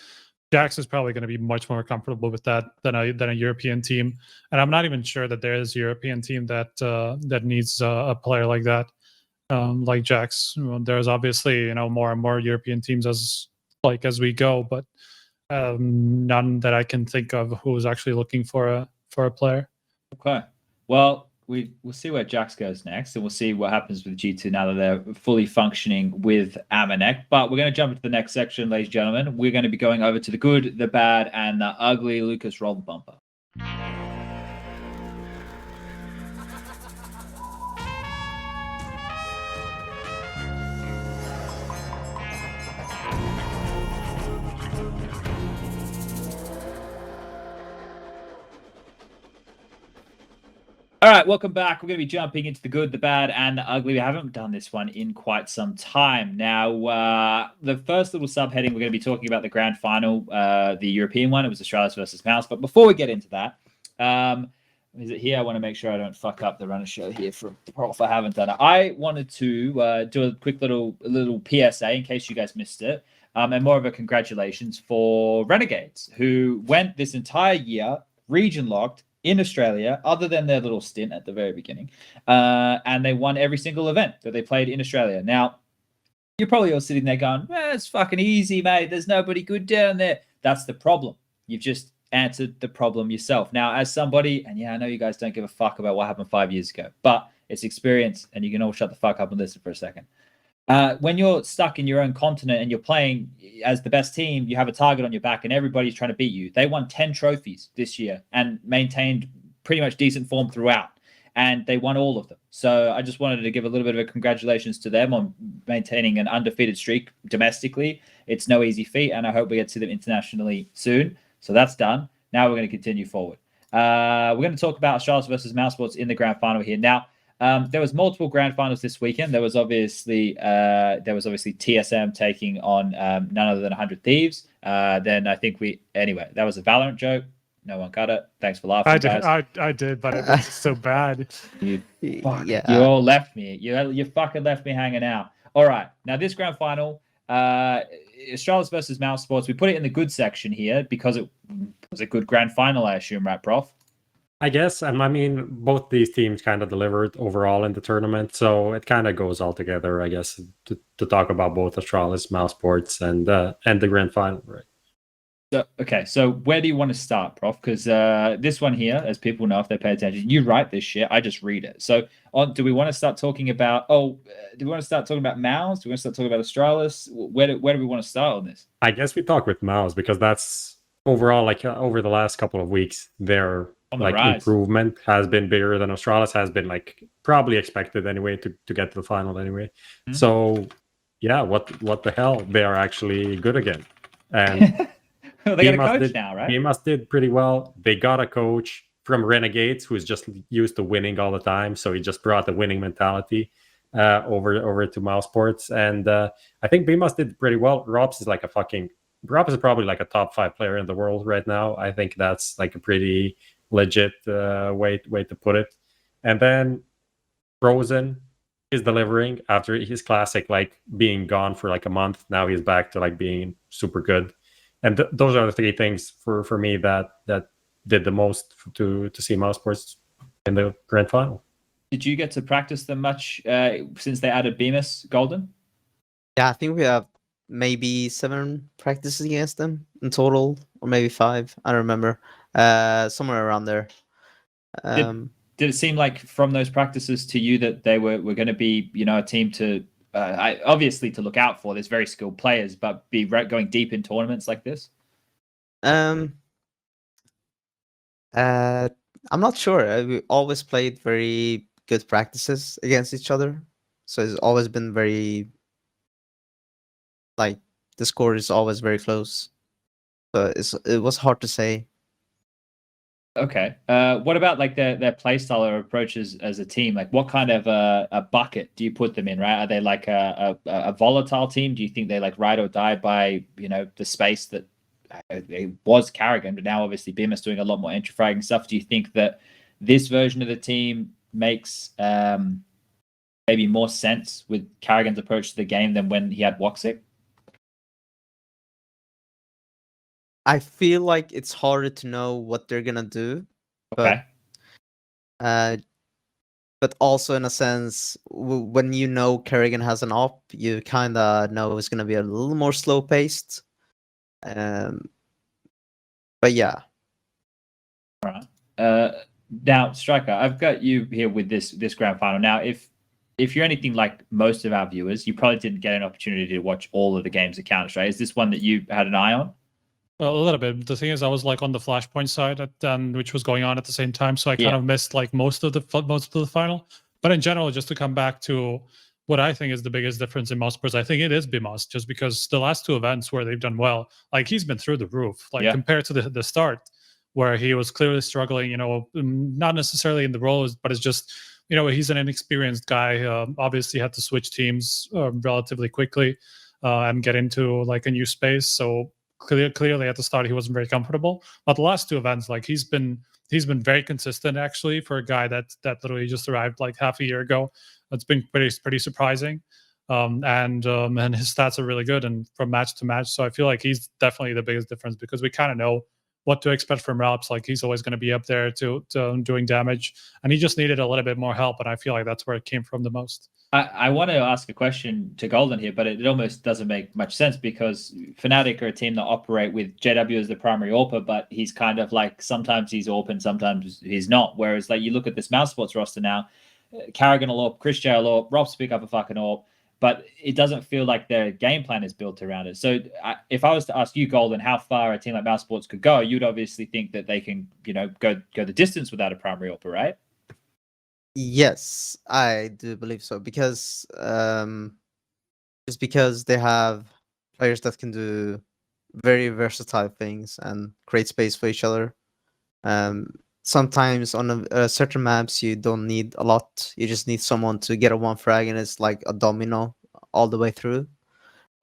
JaCkz is probably going to be much more comfortable with that than a European team, and I'm not even sure that there is a European team that needs a player like that, like JaCkz. There's obviously more and more European teams as we go, but none that I can think of who's actually looking for a player. Okay, well. We'll see where JaCkz goes next, and we'll see what happens with G2 now that they're fully functioning with Amanek. But we're going to jump into the next section, ladies and gentlemen. We're going to be going over to the good, the bad, and the ugly. Lucas, roll the bumper. All right, welcome back. We're going to be jumping into the good, the bad, and the ugly. We haven't done this one in quite some time. Now, the first little subheading, we're going to be talking about the grand final, the European one. It was Astralis versus mouz. But before we get into that, is it here? I want to make sure I don't fuck up the runner show here for if I haven't done it. I wanted to do a quick little PSA in case you guys missed it, and more of a congratulations for Renegades, who went this entire year region locked in Australia, other than their little stint at the very beginning, and they won every single event that they played in Australia. Now, you're probably all sitting there going, it's fucking easy, mate. There's nobody good down there. That's the problem. You've just answered the problem yourself. Now, as somebody, and I know you guys don't give a fuck about what happened 5 years ago, but it's experience, and you can all shut the fuck up and listen for a second. When you're stuck in your own continent and you're playing as the best team, you have a target on your back and everybody's trying to beat you. They won 10 trophies this year and maintained pretty much decent form throughout, and they won all of them. So I just wanted to give a little bit of a congratulations to them on maintaining an undefeated streak domestically. It's no easy feat, and I hope we get to see them internationally soon. So that's done. Now we're going to continue forward. We're going to talk about Astralis versus mouz in the grand final here. Now, there was multiple grand finals this weekend. There was obviously TSM taking on none other than 100 Thieves. Then I think that was a Valorant joke. No one got it. Thanks for laughing, guys. I did, but it was so bad. You all left me. You fucking left me hanging out. All right, now this grand final, Astralis versus mouz. We put it in the good section here because it was a good grand final, I assume, right, Prof? I guess, and I mean, both these teams kind of delivered overall in the tournament, so it kind of goes all together, I guess, to talk about both Astralis, mousesports, and the grand final, right? So, okay, so where do you want to start, Prof? Because this one here, as people know if they pay attention, you write this shit, I just read it. So, do we want to start talking about? Do we want to start talking about mouz? Do we want to start talking about Astralis? Where do we want to start on this? I guess we talk with mouz because that's overall, like over the last couple of weeks, their like rise. Improvement has been bigger than Astralis has been, like probably expected anyway to get to the final anyway. Mm-hmm. So yeah, what the hell? They are actually good again, and well, they got a coach now, right? BMUS did pretty well. They got a coach from Renegades who's just used to winning all the time, so he just brought the winning mentality over to mousesports, and I think BMUS did pretty well. Robs is probably like a top 5 player in the world right now. I think that's like a pretty legit way to put it. And then Frozen is delivering after his classic like being gone for like a month. Now he's back to like being super good. And those are the 3 things for me that did the most to see mousesports in the grand final. Did you get to practice them much since they added BMUS Golden? Yeah, I think we have maybe 7 practices against them in total, or maybe 5. I don't remember. Somewhere around there. Did it seem like from those practices to you that they were going to be, a team to obviously to look out for? There's very skilled players, but be going deep in tournaments like this? I'm not sure. We always played very good practices against each other, so it's always been very like the score is always very close. So it was hard to say. Okay. What about like their play style or approaches as a team? Like what kind of a bucket do you put them in, right? Are they like a volatile team? Do you think they like ride or die by, the space that it was Karrigan, but now obviously BMUS doing a lot more entry fragging stuff? Do you think that this version of the team makes maybe more sense with Karrigan's approach to the game than when he had WotZic? I feel like it's harder to know what they're gonna do, but but also in a sense, when you know Karrigan has an op, you kind of know it's gonna be a little more slow paced. But yeah. All right. Now, Striker, I've got you here with this grand final. Now, if you're anything like most of our viewers, you probably didn't get an opportunity to watch all of the games of Counter-Strike. Is this one that you had an eye on? Well, a little bit. The thing is, I was like on the Flashpoint side, which was going on at the same time, so I kind of missed like most of the final. But in general, just to come back to what I think is the biggest difference in mousesports, I think it is BMUS, just because the last 2 events where they've done well, like he's been through the roof, like compared to the start where he was clearly struggling. Not necessarily in the roles, but it's just he's an inexperienced guy. Obviously, had to switch teams relatively quickly and get into like a new space. So clearly at the start he wasn't very comfortable, but the last 2 events, like he's been very consistent actually for a guy that literally just arrived like half a year ago. It's been pretty surprising, and his stats are really good and from match to match. So I feel like he's definitely the biggest difference because we kind of know what to expect from Ralps. Like he's always going to be up there to doing damage, and he just needed a little bit more help, and I feel like that's where it came from the most. I want to ask a question to Golden here, but it almost doesn't make much sense because Fnatic are a team that operate with JW as the primary AWPer, but he's kind of like sometimes he's AWP and sometimes he's not. Whereas like you look at this mousesports roster now, Karrigan will AWP, Chris J will AWP, Robs pick up a fucking AWP, but it doesn't feel like their game plan is built around it. So if I was to ask you, Golden, how far a team like mousesports could go, you'd obviously think that they can, go the distance without a primary AWPer, right? Yes, I do believe so, because just because they have players that can do very versatile things and create space for each other. Sometimes on certain maps you don't need a lot. You just need someone to get a 1 frag and it's like a domino all the way through.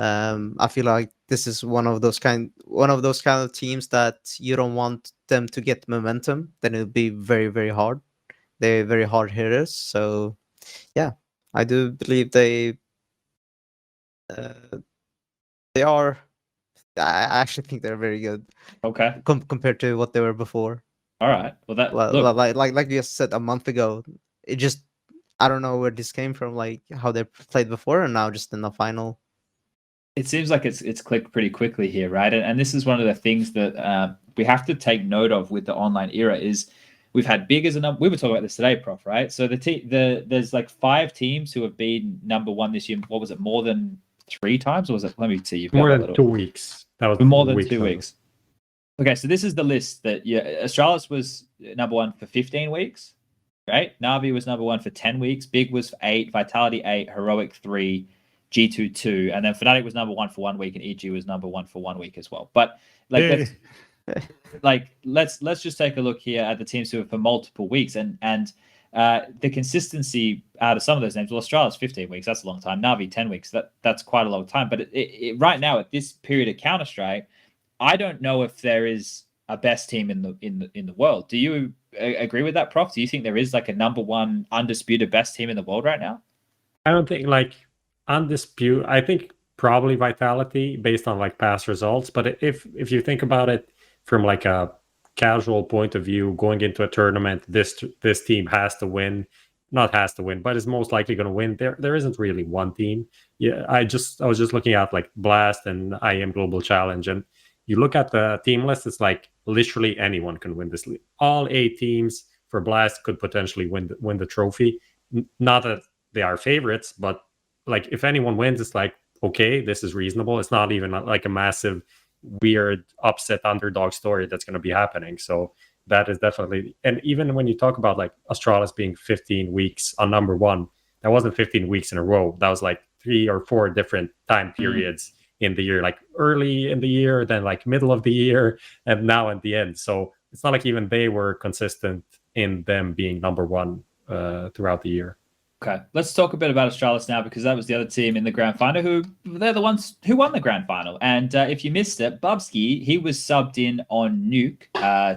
I feel like this is one of those kind of teams that you don't want them to get momentum. Then it'll be very, very hard. They're very hard hitters. So yeah, I do believe they are I actually think they're very good Okay. compared to what they were before. All right. Well, that Well, look. like you said a month ago, it just I don't know where this came from, like how they played before, and now just in the final. It seems like it's clicked pretty quickly here, right? And this is one of the things that we have to take note of with the online era is we've had big as a number. We were talking about this today, Prof. Right? So there's like 5 teams who have been number 1 this year. What was it? More than 3 times, or was it? Let me see. You've got More than 2 weeks. That was more than 2 weeks. Okay, so this is the list that Astralis was number 1 for 15 weeks, right? Navi was number 1 for 10 weeks. Big was for 8. Vitality 8. Heroic 3. G2 2, and then fnatic was number 1 for 1 week, and EG was number 1 for 1 week as well. But let's just take a look here at the teams who are for multiple weeks, and the consistency out of some of those names. Well, Australia's 15 weeks, that's a long time. Navi 10 weeks, that's quite a long time. But right now at this period of Counter-Strike, I don't know if there is a best team in the world. Do you agree with that, Prof? Do you think there is like a number 1 undisputed best team in the world right now? I don't think undisputed. I think probably Vitality based on like past results. But if you think about it from like a casual point of view, going into a tournament, this team has to win. Not has to win, but is most likely going to win. There isn't really one team. Yeah, I was just looking at like Blast and IM Global Challenge, and you look at the team list. It's like literally anyone can win this league. All 8 teams for Blast could potentially win the trophy. Not that they are favorites, but like if anyone wins, it's like, okay, this is reasonable. It's not even like a massive weird upset underdog story that's going to be happening. So that is definitely, and even when you talk about like Astralis being 15 weeks on number 1, that wasn't 15 weeks in a row. That was like 3 or 4 different time periods in the year, like early in the year, then like middle of the year, and now at the end. So it's not like even they were consistent in them being number 1 throughout the year. Okay, let's talk a bit about Astralis now, because that was the other team in the grand final they're the ones who won the grand final. And if you missed it, Bubzkji, he was subbed in on Nuke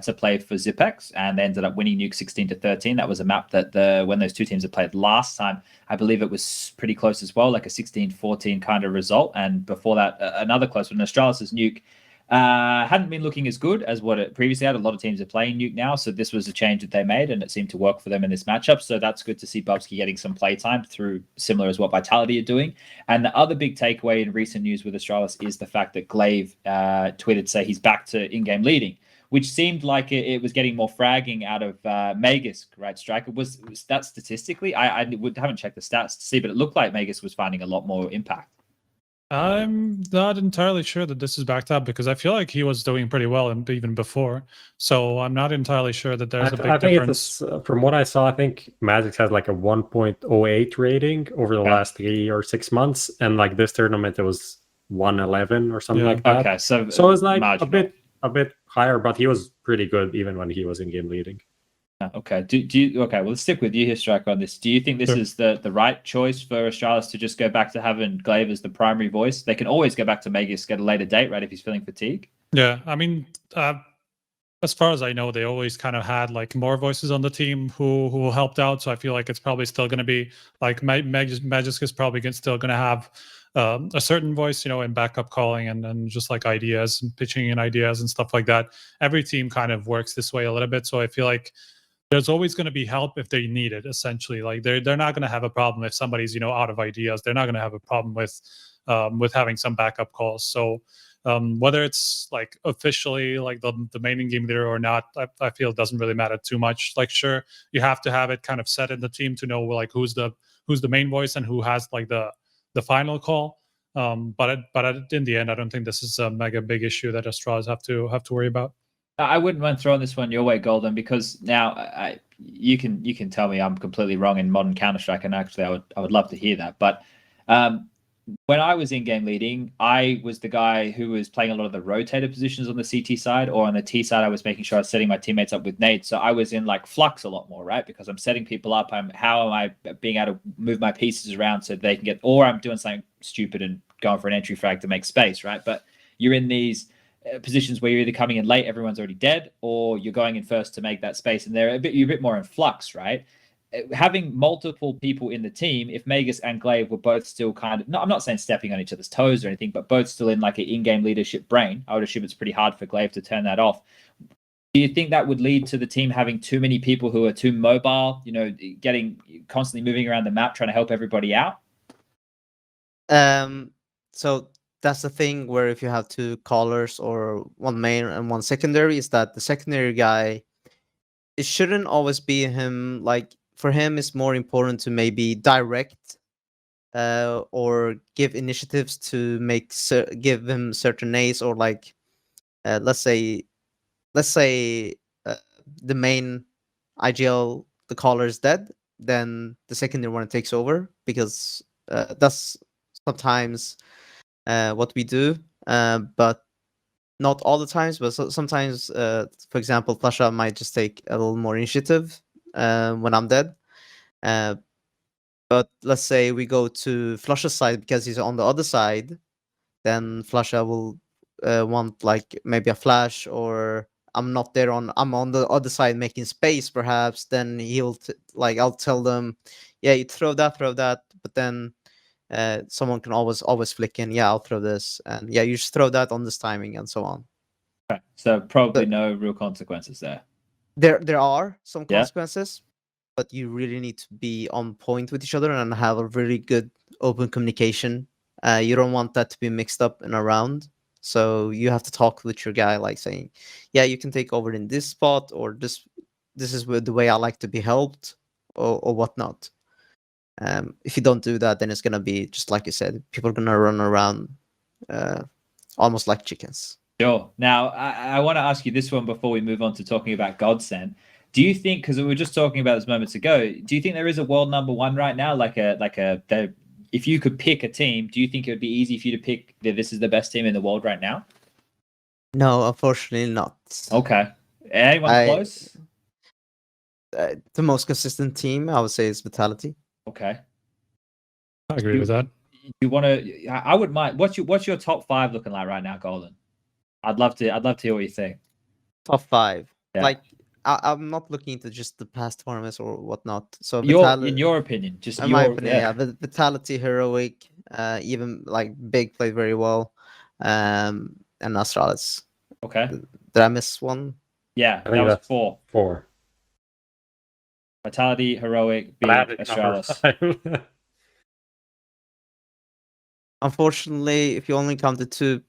to play for JaCkz, and they ended up winning Nuke 16-13. That was a map that when those 2 teams had played last time, I believe it was pretty close as well, like a 16-14 kind of result. And before that, another close one. Astralis' Nuke hadn't been looking as good as what it previously had. A lot of teams are playing Nuke now, so this was a change that they made, and it seemed to work for them in this matchup. So that's good to see Bubzkji getting some playtime through, similar as what Vitality are doing. And the other big takeaway in recent news with Astralis is the fact that Glaive tweeted say he's back to in-game leading, which seemed like it was getting more fragging out of Magisk, right? Striker was that statistically? I haven't checked the stats to see, but it looked like Magisk was finding a lot more impact. I'm not entirely sure that this is backed up, because I feel like he was doing pretty well and even before. So I'm not entirely sure that there's a big difference. From what I saw, I think Magic has like a 1.08 rating over the last 3 or 6 months, and like this tournament it was 111 or something like that. Okay, so it's like marginal. a bit higher, but he was pretty good even when he was in game leading. Okay. Do you? Okay. Well, let's stick with you here, Striker, on this. Do you think this is the right choice for Astralis to just go back to having Glaive as the primary voice? They can always go back to Magisk at a later date, right? If he's feeling fatigue. Yeah, I mean, as far as I know, they always kind of had like more voices on the team who helped out. So I feel like it's probably still going to be like Magisk is probably still going to have a certain voice, in backup calling and just like ideas and pitching in ideas and stuff like that. Every team kind of works this way a little bit. So I feel like there's always going to be help if they need it, essentially. Like they're not going to have a problem if somebody's, out of ideas. They're not going to have a problem with having some backup calls. So whether it's like officially like the main in-game leader or not, I feel it doesn't really matter too much. Like, sure, you have to have it kind of set in the team to know like who's the main voice and who has like the final call. But in the end, I don't think this is a mega big issue that Astralis have to worry about. I wouldn't mind throwing this one your way, Golden, because now you can tell me I'm completely wrong in modern Counter-Strike, and actually I would love to hear that. But when I was in game leading, I was the guy who was playing a lot of the rotator positions on the CT side, or on the T side, I was making sure I was setting my teammates up with nades. So I was in like flux a lot more, right? Because I'm setting people up. How am I being able to move my pieces around so they can get, or I'm doing something stupid and going for an entry frag to make space, right? But you're in these positions where you're either coming in late, everyone's already dead, or you're going in first to make that space, and you're a bit more in flux, right? having multiple people in the team, if Magus and Glaive were both still kind of, no, I'm not saying stepping on each other's toes or anything, but both still in like an in-game leadership brain, I would assume it's pretty hard for Glaive to turn that off. Do you think that would lead to the team having too many people who are too mobile, you know, constantly moving around the map, trying to help everybody out? So that's the thing where if you have two callers or one main and one secondary, is that the secondary guy, it shouldn't always be him. Like for him, it's more important to maybe direct or give initiatives to give him certain A's, or like let's say the main IGL, the caller is dead, then the secondary one takes over, because that's sometimes what we do, but not all the times. But sometimes, for example, Flasha might just take a little more initiative when I'm dead. But let's say we go to Flasha's side because he's on the other side, then Flasha will want like maybe a flash, or I'm not there I'm on the other side making space perhaps, then he'll I'll tell them, yeah, you throw that, but then someone can always flick in, yeah, I'll throw this, and yeah, you just throw that on this timing, and so on. Okay. So probably no real consequences there. There are some Yeah. consequences, but you really need to be on point with each other and have a really good open communication. You don't want that to be mixed up in a round. So you have to talk with your guy, like saying, yeah, you can take over in this spot, or this is the way I like to be helped, or whatnot. If you don't do that, then it's going to be just like you said, people are going to run around almost like chickens. Sure. Now, I want to ask you this one before we move on to talking about GODSENT. Do you think, because we were just talking about this moments ago, do you think there is a world number one right now? If you could pick a team, do you think it would be easy for you to pick that this is the best team in the world right now? No, unfortunately not. Okay. Anyone close? The most consistent team, I would say, is Vitality. Okay. I agree with that. You want to? I would mind. What's your top 5 looking like right now, Golden? I'd love to hear what you think. Top 5. Yeah. Like I'm not looking into just the past tournaments or whatnot. So in your opinion, just in my opinion, yeah, Vitality, Heroic, even like Big played very well, and Astralis. Okay. Did I miss one? Yeah, I think that was that's 4. Vitality, Heroic, Big, Astralis. Unfortunately, if you only counted 2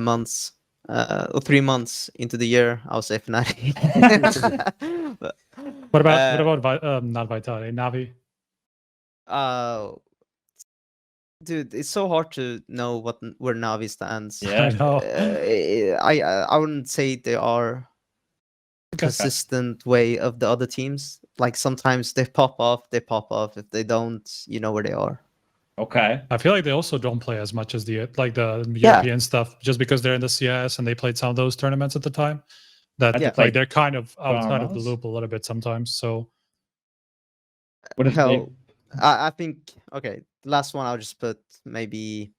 months or 3 months into the year, I would say fnatic. What about not Vitality, NAVI? Dude, it's so hard to know where Navi stands. Yeah. I know. I wouldn't say they are consistent way of the other teams. Like sometimes they pop off. If they don't, you know where they are. Okay. I feel like they also don't play as much as the European stuff, just because they're in the CS and they played some of those tournaments at the time. That like they're kind of outside of the loop a little bit sometimes. So what is I think okay. Last one I'll just put maybe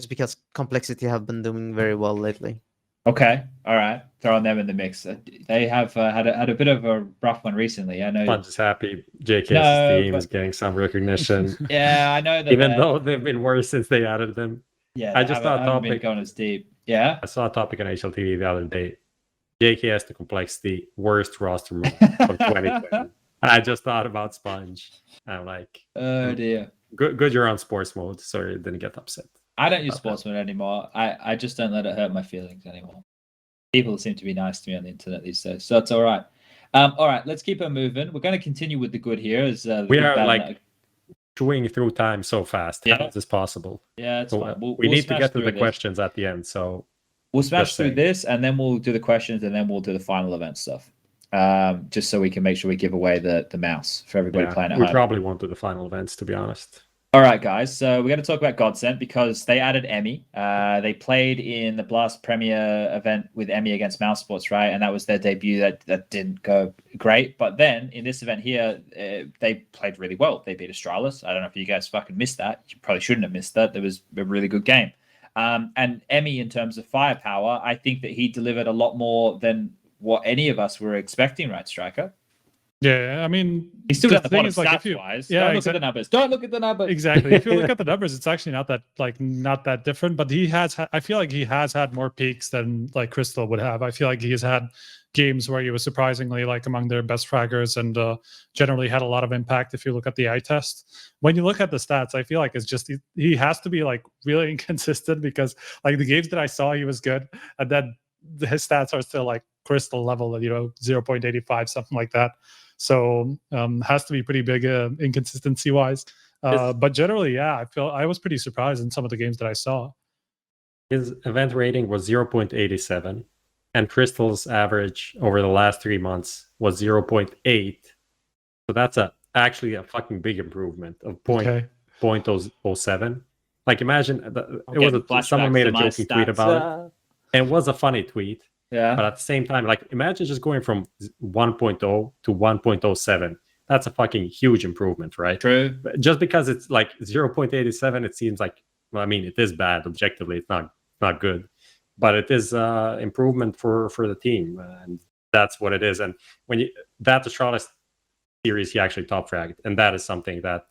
just because Complexity have been doing very well lately. Okay, all right. Throwing them in the mix. They have had a bit of a rough one recently. I know. SPUNJ is happy. JaCkz's team is getting some recognition. Yeah, I know that. Even though they've been worse since they added them. Yeah, I just saw a topic. Been going as deep. Yeah. I saw a topic on HLTV the other day. JaCkz to Complexity, worst roster mode of 2020. And I just thought about SPUNJ. I'm like, oh dear. Good, you're on sports mode, so you didn't get upset. I don't use sports mode anymore. I just don't let it hurt my feelings anymore. People seem to be nice to me on the internet these days, so it's all right. All right, let's keep it moving. We're going to continue with the good here. We are like chewing through time so fast. Yeah. How is this possible? Yeah, it's fine. We need to get to the questions at the end, so we'll smash through this, and then we'll do the questions, and then we'll do the final event stuff. Just so we can make sure we give away the mouse for everybody playing at home. We probably won't do the final events, to be honest. All right, guys. So we're going to talk about GODSENT because they added Emmy. They played in the Blast Premier event with Emmy against Mouse Sports, right? And that was their debut. That didn't go great. But then in this event here, they played really well. They beat Astralis. I don't know if you guys fucking missed that. You probably shouldn't have missed that. It was a really good game. And Emmy, in terms of firepower, I think that he delivered a lot more than what any of us were expecting, right, Striker? Yeah, I mean, He's still the at the thing bottom is, like, if you- stats-wise. yeah, Don't look at the numbers. Don't look at the numbers. Exactly. If you look at the numbers, it's actually not that different. But he has, I feel like he has had more peaks than like Crystal would have. I feel like he's had games where he was surprisingly like among their best fraggers and generally had a lot of impact. If you look at the eye test, when you look at the stats, I feel like it's just he has to be like really inconsistent because like the games that I saw, he was good, and then his stats are still like Crystal level, 0.85, something like that. So has to be pretty big inconsistency wise. But generally, yeah, I was pretty surprised in some of the games that I saw. His event rating was 0.87, and Crystal's average over the last 3 months was 0.8. So that's actually a fucking big improvement of 0.07. Like imagine someone made a joking tweet about it. And it was a funny tweet. Yeah. But at the same time, like imagine just going from 1.0 to 1.07. That's a fucking huge improvement, right? True. Just because it's like 0.87, it seems like, well, I mean, it is bad objectively. It's not good, but it is improvement for the team, and that's what it is. And when that Astralis series, he actually top fragged, and that is something that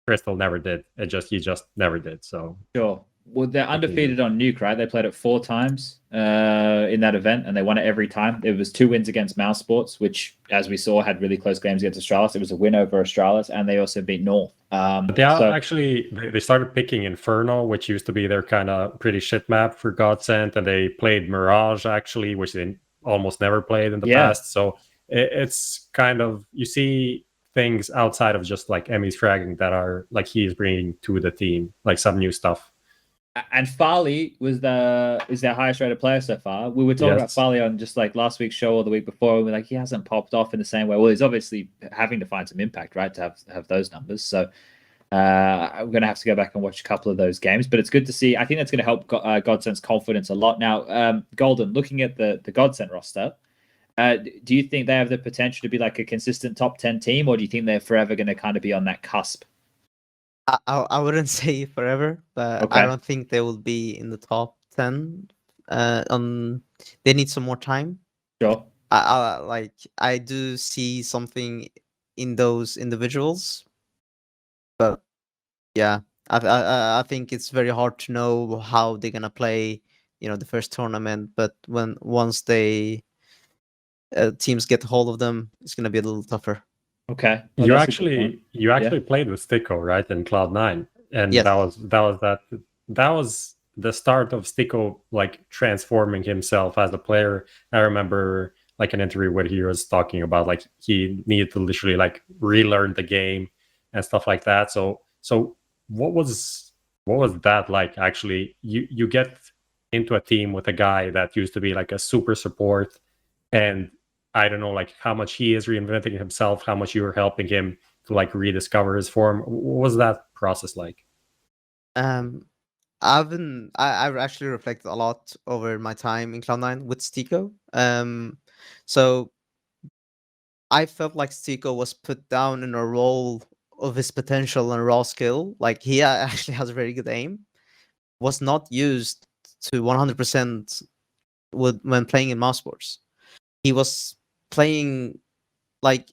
Crystal never did. He just never did. So sure. Well, they're undefeated on Nuke, right? They played it 4 times in that event, and they won it every time. It was 2 wins against mouz Sports, which, as we saw, had really close games against Astralis. It was a win over Astralis, and they also beat North. But they started picking Inferno, which used to be their kind of pretty shit map for GODSENT, and they played Mirage, actually, which they almost never played in the past. So it's kind of, you see things outside of just like Emmy's fragging that are like he's bringing to the team, like some new stuff. And Farley is their highest rated player so far. We were talking about Farley on just like last week's show or the week before. And we're like, he hasn't popped off in the same way. Well, he's obviously having to find some impact, right, to have those numbers. So I'm going to have to go back and watch a couple of those games. But it's good to see. I think that's going to help GODSENT's confidence a lot. Now, Golden, looking at the GODSENT roster, do you think they have the potential to be like a consistent top 10 team, or do you think they're forever going to kind of be on that cusp? I wouldn't say forever, but I don't think they will be in the top 10. They need some more time. Sure. I do see something in those individuals, but yeah, I think it's very hard to know how they're gonna play, the first tournament. But once they teams get a hold of them, it's gonna be a little tougher. Okay. Well, you actually played with Sticko, right, in Cloud9, and yes. that was the start of Sticko like transforming himself as a player. I remember like an interview where he was talking about like he needed to literally like relearn the game and stuff like that. So what was that like? Actually, you get into a team with a guy that used to be like a super support, and I don't know, like how much he is reinventing himself, how much you were helping him to like rediscover his form. What was that process like? I've actually reflected a lot over my time in Cloud9 with Sticko. So I felt like Sticko was put down in a role of his potential and raw skill. Like he actually has a very good aim, was not used to 100% when playing in mouz Sports. He was playing like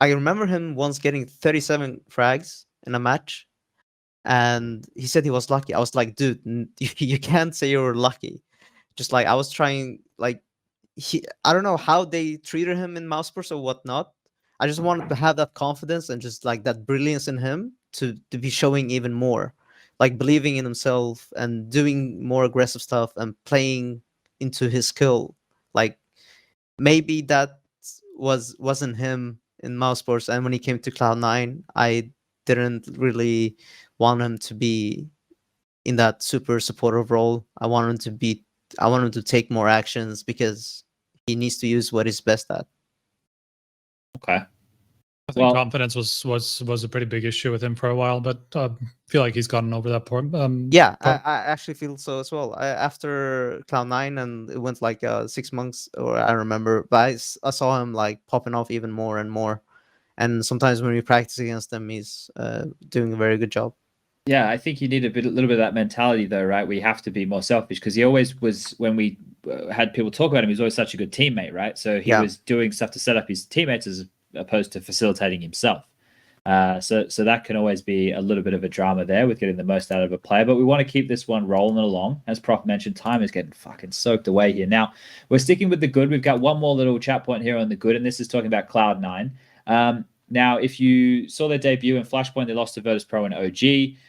I remember him once getting 37 frags in a match, and he said he was lucky. I was like, dude, you can't say you were lucky. Just like I was trying, like I don't know how they treated him in mouz Sports or whatnot. I just wanted to have that confidence and just like that brilliance in him to be showing even more, like believing in himself and doing more aggressive stuff and playing into his skill. Like maybe that wasn't him in mouz Sports, and when he came to Cloud9, I didn't really want him to be in that super supportive role. I want him to take more actions because he needs to use what he's best at. Okay. I think confidence was a pretty big issue with him for a while, but I feel like he's gotten over that point. I actually feel so as well. After Cloud9, and it went like 6 months, or I remember, but I saw him like popping off even more and more. And sometimes when we practice against him, he's doing a very good job. Yeah, I think you need a little bit of that mentality, though, right? We have to be more selfish because he always was. When we had people talk about him, he was always such a good teammate, right? So he was doing stuff to set up his teammates as opposed to facilitating himself. So that can always be a little bit of a drama there with getting the most out of a player. But we want to keep this one rolling along. As Prof mentioned, time is getting fucking soaked away here. Now we're sticking with the good. We've got one more little chat point here on the good, and this is talking about Cloud9. Now, if you saw their debut in Flashpoint, they lost to Virtus.pro and OG.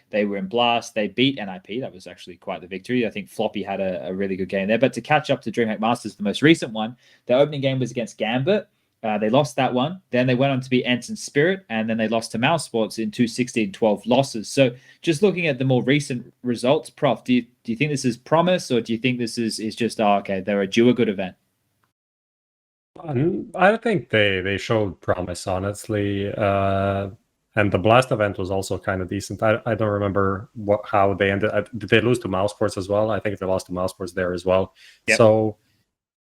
They were in Blast. They beat NIP. That was actually quite the victory. I think Floppy had a really good game there. But to catch up to DreamHack Masters, the most recent one, their opening game was against Gambit. They lost that one. Then they went on to beat Ents and Spirit, and then they lost to mouz Sports in 2-16-12 losses. So just looking at the more recent results, Prof, do you think this is promise, or do you think this is just, okay, they're due a good event? I think they showed promise, honestly. And the Blast event was also kind of decent. I don't remember how they ended. Did they lose to mouz Sports as well? I think they lost to mouz Sports there as well. Yep. So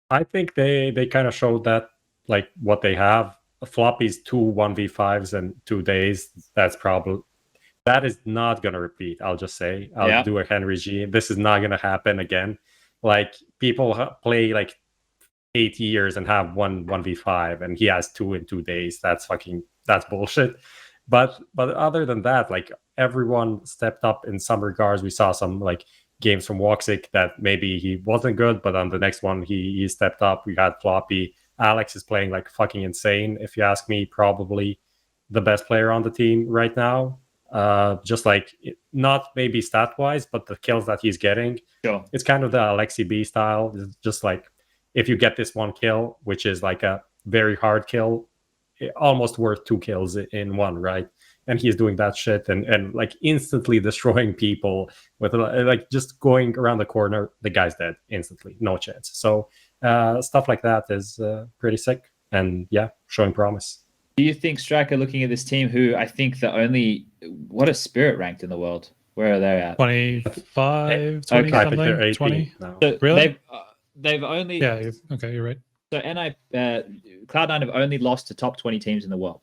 I think they kind of showed that, like, what they have. Floppy's 2 1v5s in 2 days. That is not going to repeat. I'll just say. I'll do a Henry G. This is not going to happen again. Like, people play like 8 years and have 1v5, and he has 2 in 2 days. That's bullshit. But other than that, like, everyone stepped up in some regards. We saw some like games from JaCkz that maybe he wasn't good, but on the next one he stepped up. We had Floppy. Alex is playing like fucking insane. If you ask me, probably the best player on the team right now. Just like, not maybe stat wise, but the kills that he's getting. Sure. It's kind of the Alexi B style. It's just like, if you get this one kill, which is like a very hard kill, almost worth 2 kills in one, right? And he's doing that shit and like instantly destroying people with like just going around the corner, the guy's dead instantly, no chance. So stuff like that is pretty sick, and showing promise. Do you think, Striker, looking at this team, who I think what is Spirit ranked in the world? Where are they at? 25, 20 okay. I think they're 18 20 now. So really? They've only you're right. So Cloud9 have only lost to top 20 teams in the world.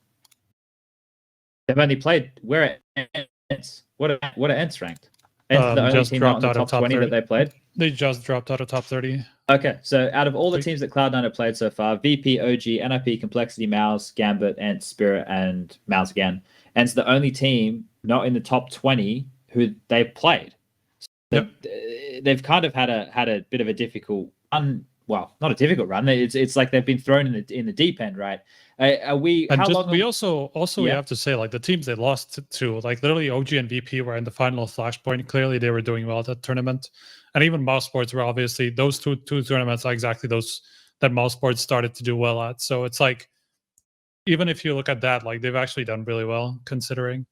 They've only played where Ents. What are Ents ranked? Ents the only just team dropped out in the top 20 that they played. They just dropped out of top 30. Okay, so out of all the teams that Cloud9 have played so far, VP, OG, NIP, Complexity, mouz, Gambit, Ents, Spirit, and mouz again. Ents the only team not in the top 20 who they've played. So they've kind of had a bit of a difficult well, not a difficult run. It's like they've been thrown in the deep end, right? We also we have to say, like, the teams they lost to, like, literally OG and VP were in the final of Flashpoint. Clearly, they were doing well at that tournament, and even mouz Sports were obviously those two tournaments are exactly those that mouz Sports started to do well at. So it's like, even if you look at that, like, they've actually done really well considering.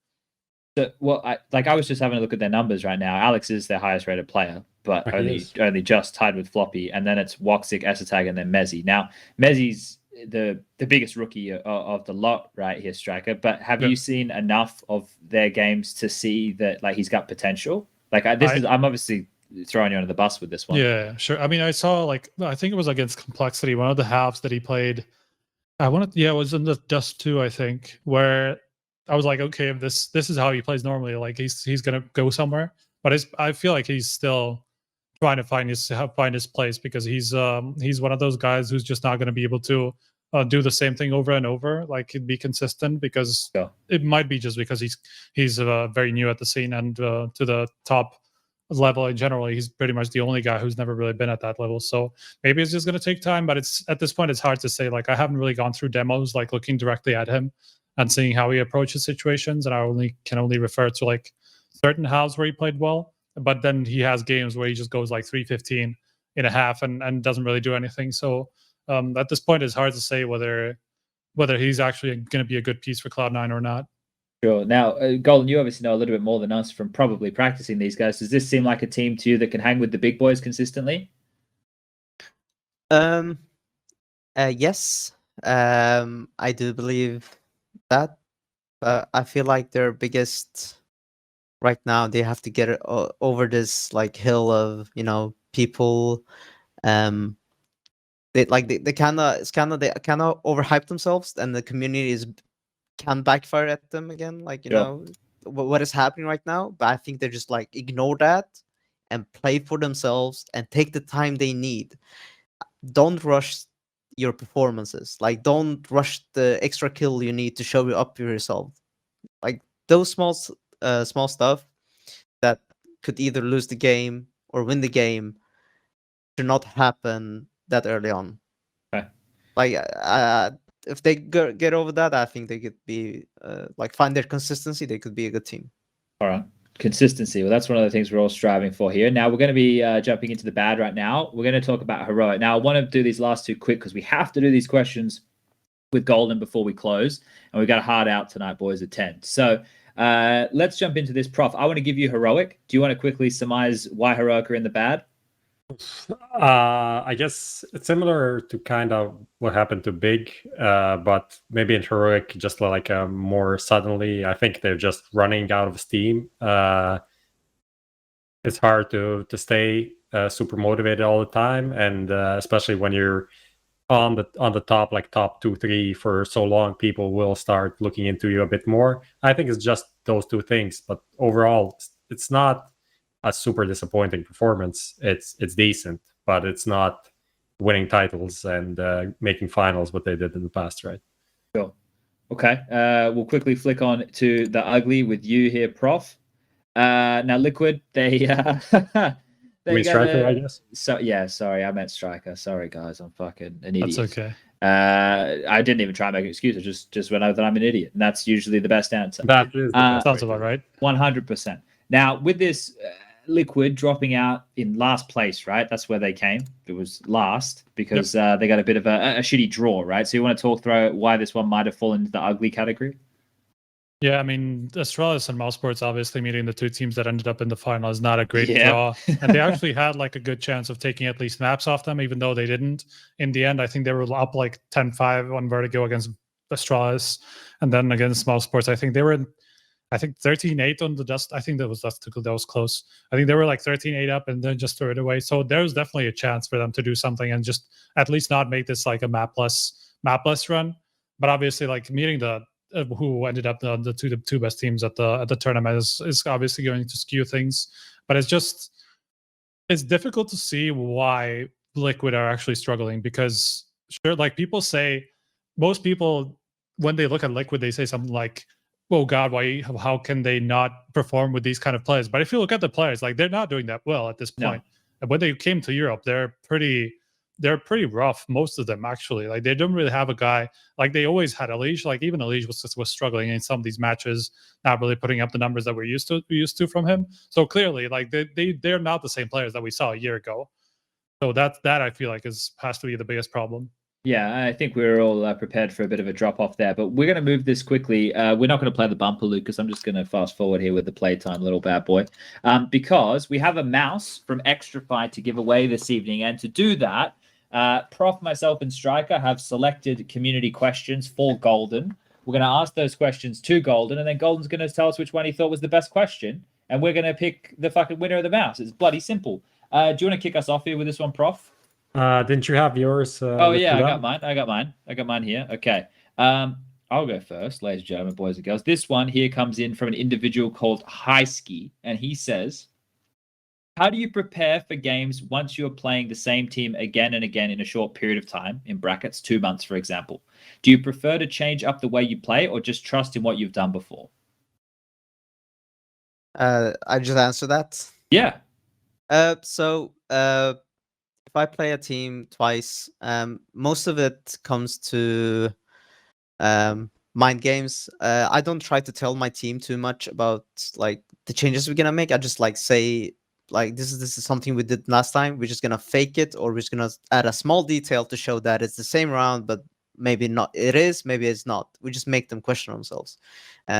Well, I was just having a look at their numbers right now. Alex is their highest rated player, but only just tied with Floppy, and then it's JaCkz, ESIC, and then Mezzi. Now, Mezzi's the biggest rookie of the lot right here, Striker. But have you seen enough of their games to see that, like, he's got potential? Like, I'm obviously throwing you under the bus with this one. Yeah, sure. I mean, I saw, like, I think it was against Complexity, one of the halves that he played. It was in the Dust 2, I think, where I was like, okay, if this is how he plays normally, like, he's gonna go somewhere. But I feel like he's still trying to find his place, because he's one of those guys who's just not gonna be able to do the same thing over and over, like, be consistent, because it might be just because he's very new at the scene, and to the top level in general, he's pretty much the only guy who's never really been at that level. So maybe it's just going to take time, but at this point it's hard to say. Like, I haven't really gone through demos, like, looking directly at him and seeing how he approaches situations, and I can only refer to, like, certain halves where he played well, but then he has games where he just goes like 3-15 in a half and doesn't really do anything. So at this point it's hard to say whether he's actually going to be a good piece for Cloud9 or not. Sure. Now, Golden, you obviously know a little bit more than us from probably practicing these guys. Does this seem like a team to you that can hang with the big boys consistently? Yes. I do believe that. I feel like their biggest right now, they have to get it over this, like, hill of, people. They kind of overhype themselves, and the community can backfire at them again. Like, what is happening right now, but I think they're just like ignore that and play for themselves and take the time they need. Don't rush your performances. Like, don't rush the extra kill you need to show up yourself. Like, those small stuff that could either lose the game or win the game should not happen that early on. Okay. Like, if they get over that, I think they could be like find their consistency. They could be a good team. All right. Consistency. Well, that's one of the things we're all striving for here. Now we're going to be jumping into the bad right now. We're going to talk about heroic. Now I want to do these last two quick because we have to do these questions with Golden before we close, and we got a hard out tonight, boys, at 10. So let's jump into this. Prof, I want to give you heroic. Do you want to quickly surmise why heroic are in the bad? I guess it's similar to kind of what happened to Big, but maybe in heroic, just like more suddenly. I think they're just running out of steam. It's hard to stay super motivated all the time, and especially when you're on the top, like top 2-3 for so long, people will start looking into you a bit more. I think it's just those two things, but overall, it's not a super disappointing performance. It's decent, but it's not winning titles and making finals what they did in the past, right? Sure. Okay. We'll quickly flick on to the ugly with you here, Prof. Now Liquid, they Striker, I guess. So yeah, sorry, I meant Striker. Sorry guys, I'm fucking an idiot. That's okay. I didn't even try and make an excuse. I just went over that I'm an idiot, and that's usually the best answer. That is the best Sounds about right. 100%. Now with this Liquid dropping out in last place, right? That's where they came. It was last because they got a bit of a shitty draw, right? So you want to talk through why this one might have fallen into the ugly category? Yeah, I mean, Astralis and mousesports obviously meeting the two teams that ended up in the final is not a great draw. And they actually had like a good chance of taking at least maps off them, even though they didn't. In the end, I think they were up like 10-5 on Vertigo against Astralis. And then against mousesports, I think they were in 13-8 on the Dust. I think that was close. I think they were like 13-8 up and then just threw it away. So there's definitely a chance for them to do something and just at least not make this like a mapless run. But obviously, like meeting the who ended up the two best teams at the tournament is obviously going to skew things. But it's difficult to see why Liquid are actually struggling, because sure, like most people when they look at Liquid, they say something like, oh God, how can they not perform with these kind of players? But if you look at the players, like they're not doing that well at this point. No. And when they came to Europe, they're pretty rough, most of them actually. Like they don't really have a guy, like they always had Elige. Like even Elige was struggling in some of these matches, not really putting up the numbers that we're used to from him. So clearly, like they're not the same players that we saw a year ago. So that I feel like has to be the biggest problem. Yeah, I think we're all prepared for a bit of a drop off there, but we're going to move this quickly. We're not going to play the bumper, Lucas. I'm just going to fast forward here with the playtime, little bad boy, because we have a mouse from Extrafy to give away this evening. And to do that, Prof, myself, and Striker have selected community questions for Golden. We're going to ask those questions to Golden, and then Golden's going to tell us which one he thought was the best question, and we're going to pick the fucking winner of the mouse. It's bloody simple. Do you want to kick us off here with this one, Prof? Didn't you have yours? Oh yeah, I got mine here. Okay. I'll go first, ladies and gentlemen, boys and girls. This one here comes in from an individual called Highski, and he says, how do you prepare for games once you're playing the same team again and again in a short period of time, in brackets 2 months, for example? Do you prefer to change up the way you play or just trust in what you've done before? I just answered that. Yeah. If I play a team twice, most of it comes to mind games. I don't try to tell my team too much about like the changes we're gonna make. I just like say like this is something we did last time. We're just gonna fake it, or we're just gonna add a small detail to show that it's the same round, but maybe not. It is, maybe it's not. We just make them question themselves. We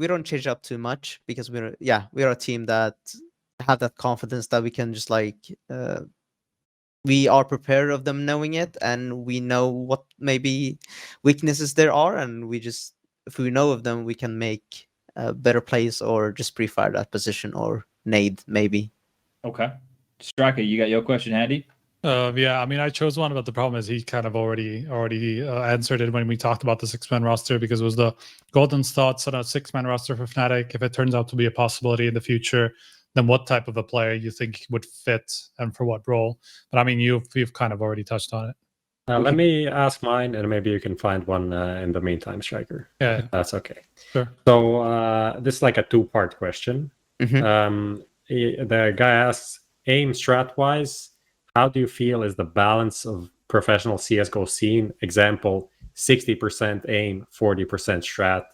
don't change up too much because we're a team that have that confidence that we can just like we are prepared of them knowing it, and we know what maybe weaknesses there are, and we just, if we know of them, we can make better plays or just pre-fire that position or nade maybe. Okay. Striker, you got your question handy? Yeah, I mean, I chose one, but the problem is he kind of already answered it when we talked about the 6-man roster, because it was the Golden's thoughts on a 6-man roster for Fnatic. If it turns out to be a possibility in the future, then what type of a player you think would fit and for what role? But I mean, you've kind of already touched on it. Let me ask mine, and maybe you can find one in the meantime, Striker. Yeah, if that's okay. sure. So this is like a 2-part question. The guy asks, aim strat-wise, how do you feel is the balance of professional CSGO scene? Example, 60% aim, 40% strat,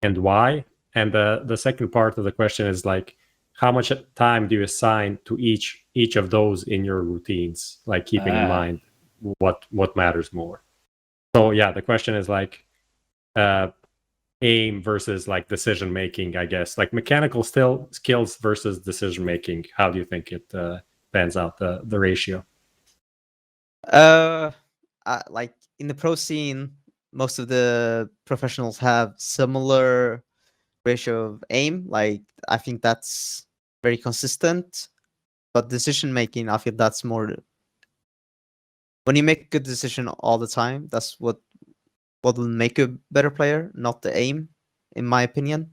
and why? And the second part of the question is like, how much time do you assign to each of those in your routines? Like keeping in mind what matters more. So yeah, the question is like aim versus like decision making, I guess. Like mechanical skills versus decision making. How do you think it pans out, the ratio? Like in the pro scene, most of the professionals have similar ratio of aim. Like I think that's very consistent. But decision making, I feel that's more. When you make a good decision all the time, that's what will make you a better player, not the aim, in my opinion.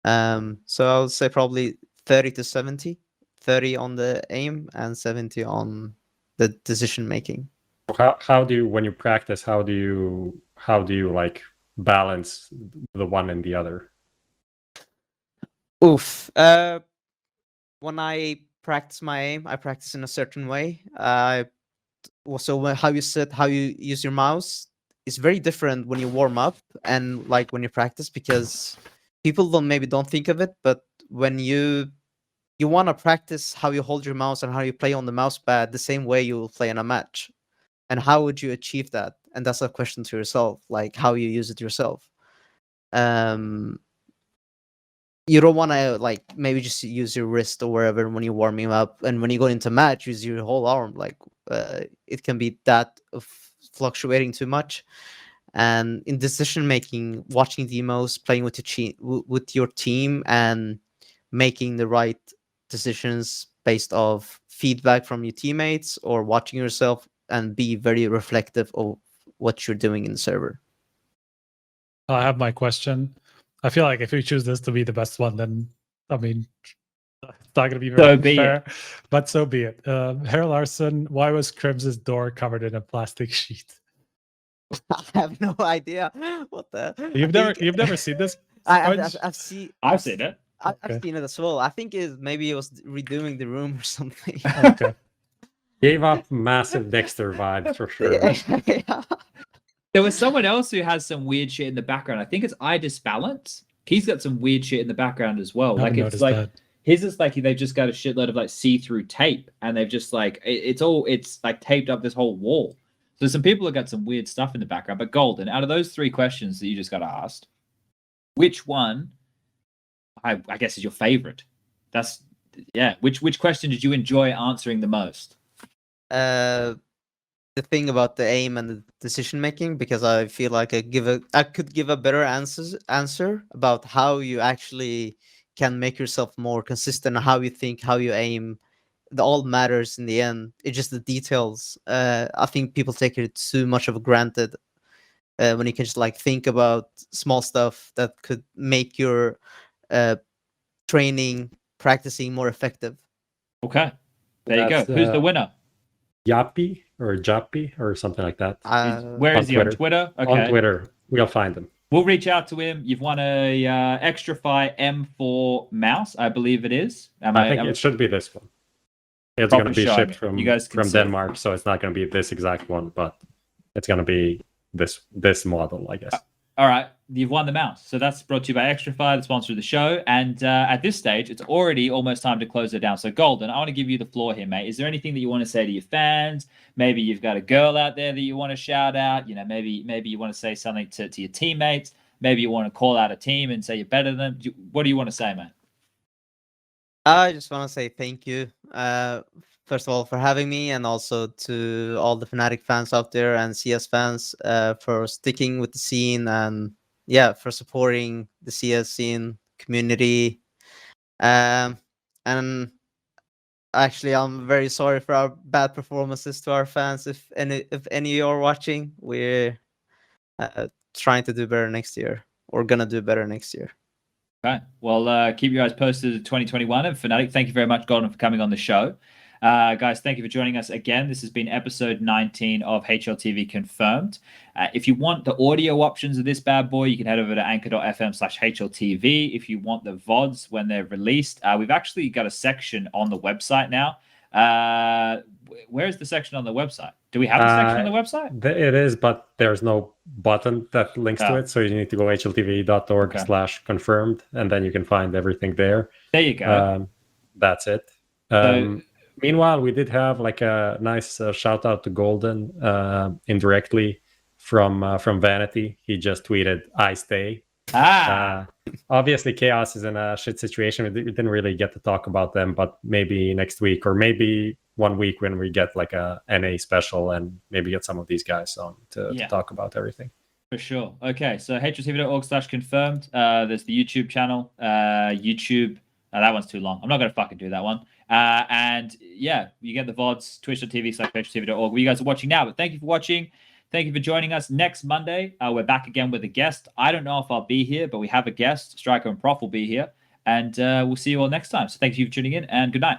So I would say probably 30 to 70. 30 on the aim and 70 on the decision making. How do you, when you practice, how do you like balance the one and the other? Oof. When I practice my aim, I practice in a certain way. Also how you use your mouse is very different when you warm up and like when you practice, because people don't think of it, but when you want to practice how you hold your mouse and how you play on the mouse pad the same way you will play in a match. And how would you achieve that? And that's a question to yourself, like how you use it yourself. You don't want to like maybe just use your wrist or wherever when you're warming up, and when you go into match, use your whole arm. Like it can be that fluctuating too much. And in decision making, watching demos, playing with your team, and making the right decisions based off feedback from your teammates or watching yourself, and be very reflective of what you're doing in the server. I have my question. I feel like if we choose this to be the best one, then I mean, it's not going to be very fair, but so be it. Herr Larson, why was KRIMZ's door covered in a plastic sheet? I have no idea what the. You've never seen this? I've seen it. I've seen it as well. I think maybe it was redoing the room or something. Okay. Gave up massive Dexter vibes for sure. Yeah. There was someone else who has some weird shit in the background. I think it's Idisbalance. He's got some weird shit in the background as well. Like it's like that. his is like they've just got a shitload of like see-through tape, and they've just like it's like taped up this whole wall. So some people have got some weird stuff in the background. But Golden, out of those 3 questions that you just got asked, which one I guess is your favorite? That's Which question did you enjoy answering the most? The thing about the aim and the decision making, because I feel like I could give a better answer about how you actually can make yourself more consistent, how you think, how you aim. It all matters in the end. It's just the details. I think people take it too much of granted when you can just like think about small stuff that could make your practicing more effective. Okay, there you go. Who's the winner? Yappy or Jappy or something like that. Where is he on Twitter? Okay. On Twitter, we'll find him. We'll reach out to him. You've won a Extrafy M4 mouse, I believe it is. I think it should be this one. It's going to be shipped from Denmark, so it's not going to be this exact one, but it's going to be this model, I guess. All right, you've won the mouse. So that's brought to you by Extrafy, the sponsor of the show. And at this stage, it's already almost time to close it down. So Golden, I want to give you the floor here, mate. Is there anything that you want to say to your fans? Maybe you've got a girl out there that you want to shout out. You know, maybe you want to say something to your teammates. Maybe you want to call out a team and say you're better than them. What do you want to say, mate? I just want to say thank you, first of all, for having me, and also to all the Fnatic fans out there and CS fans for sticking with the scene, and for supporting the CS scene community. And actually, I'm very sorry for our bad performances to our fans. If any are watching, we're trying to do better next year. We're gonna do better next year. Okay. Well, keep your eyes posted to 2021. And Fnatic, thank you very much, Golden, for coming on the show. Guys, thank you for joining us again. This has been episode 19 of HLTV Confirmed. If you want the audio options of this bad boy, you can head over to anchor.fm/HLTV. If you want the VODs when they're released, we've actually got a section on the website now. Where is the section on the website? Do we have a section on the website? It is, but there's no button that links to it. So you need to go hltv.org/confirmed, and then you can find everything there. There you go. That's it. Meanwhile, we did have like a nice shout out to Golden indirectly from Vanity. He just tweeted, "I stay." Obviously, Chaos is in a shit situation. We didn't really get to talk about them, but maybe next week or maybe 1 week when we get like a NA special and maybe get some of these guys on to talk about everything. For sure. Okay, so hltv.org/confirmed. There's the YouTube channel. YouTube. That one's too long. I'm not going to fucking do that one. And yeah, you get the VODs, twitch.tv/hltv.org, where you guys are watching now. But thank you for watching. Thank you for joining us. Next Monday, we're back again with a guest. I don't know if I'll be here, but we have a guest. Striker and Prof will be here. And we'll see you all next time. So thank you for tuning in, and good night.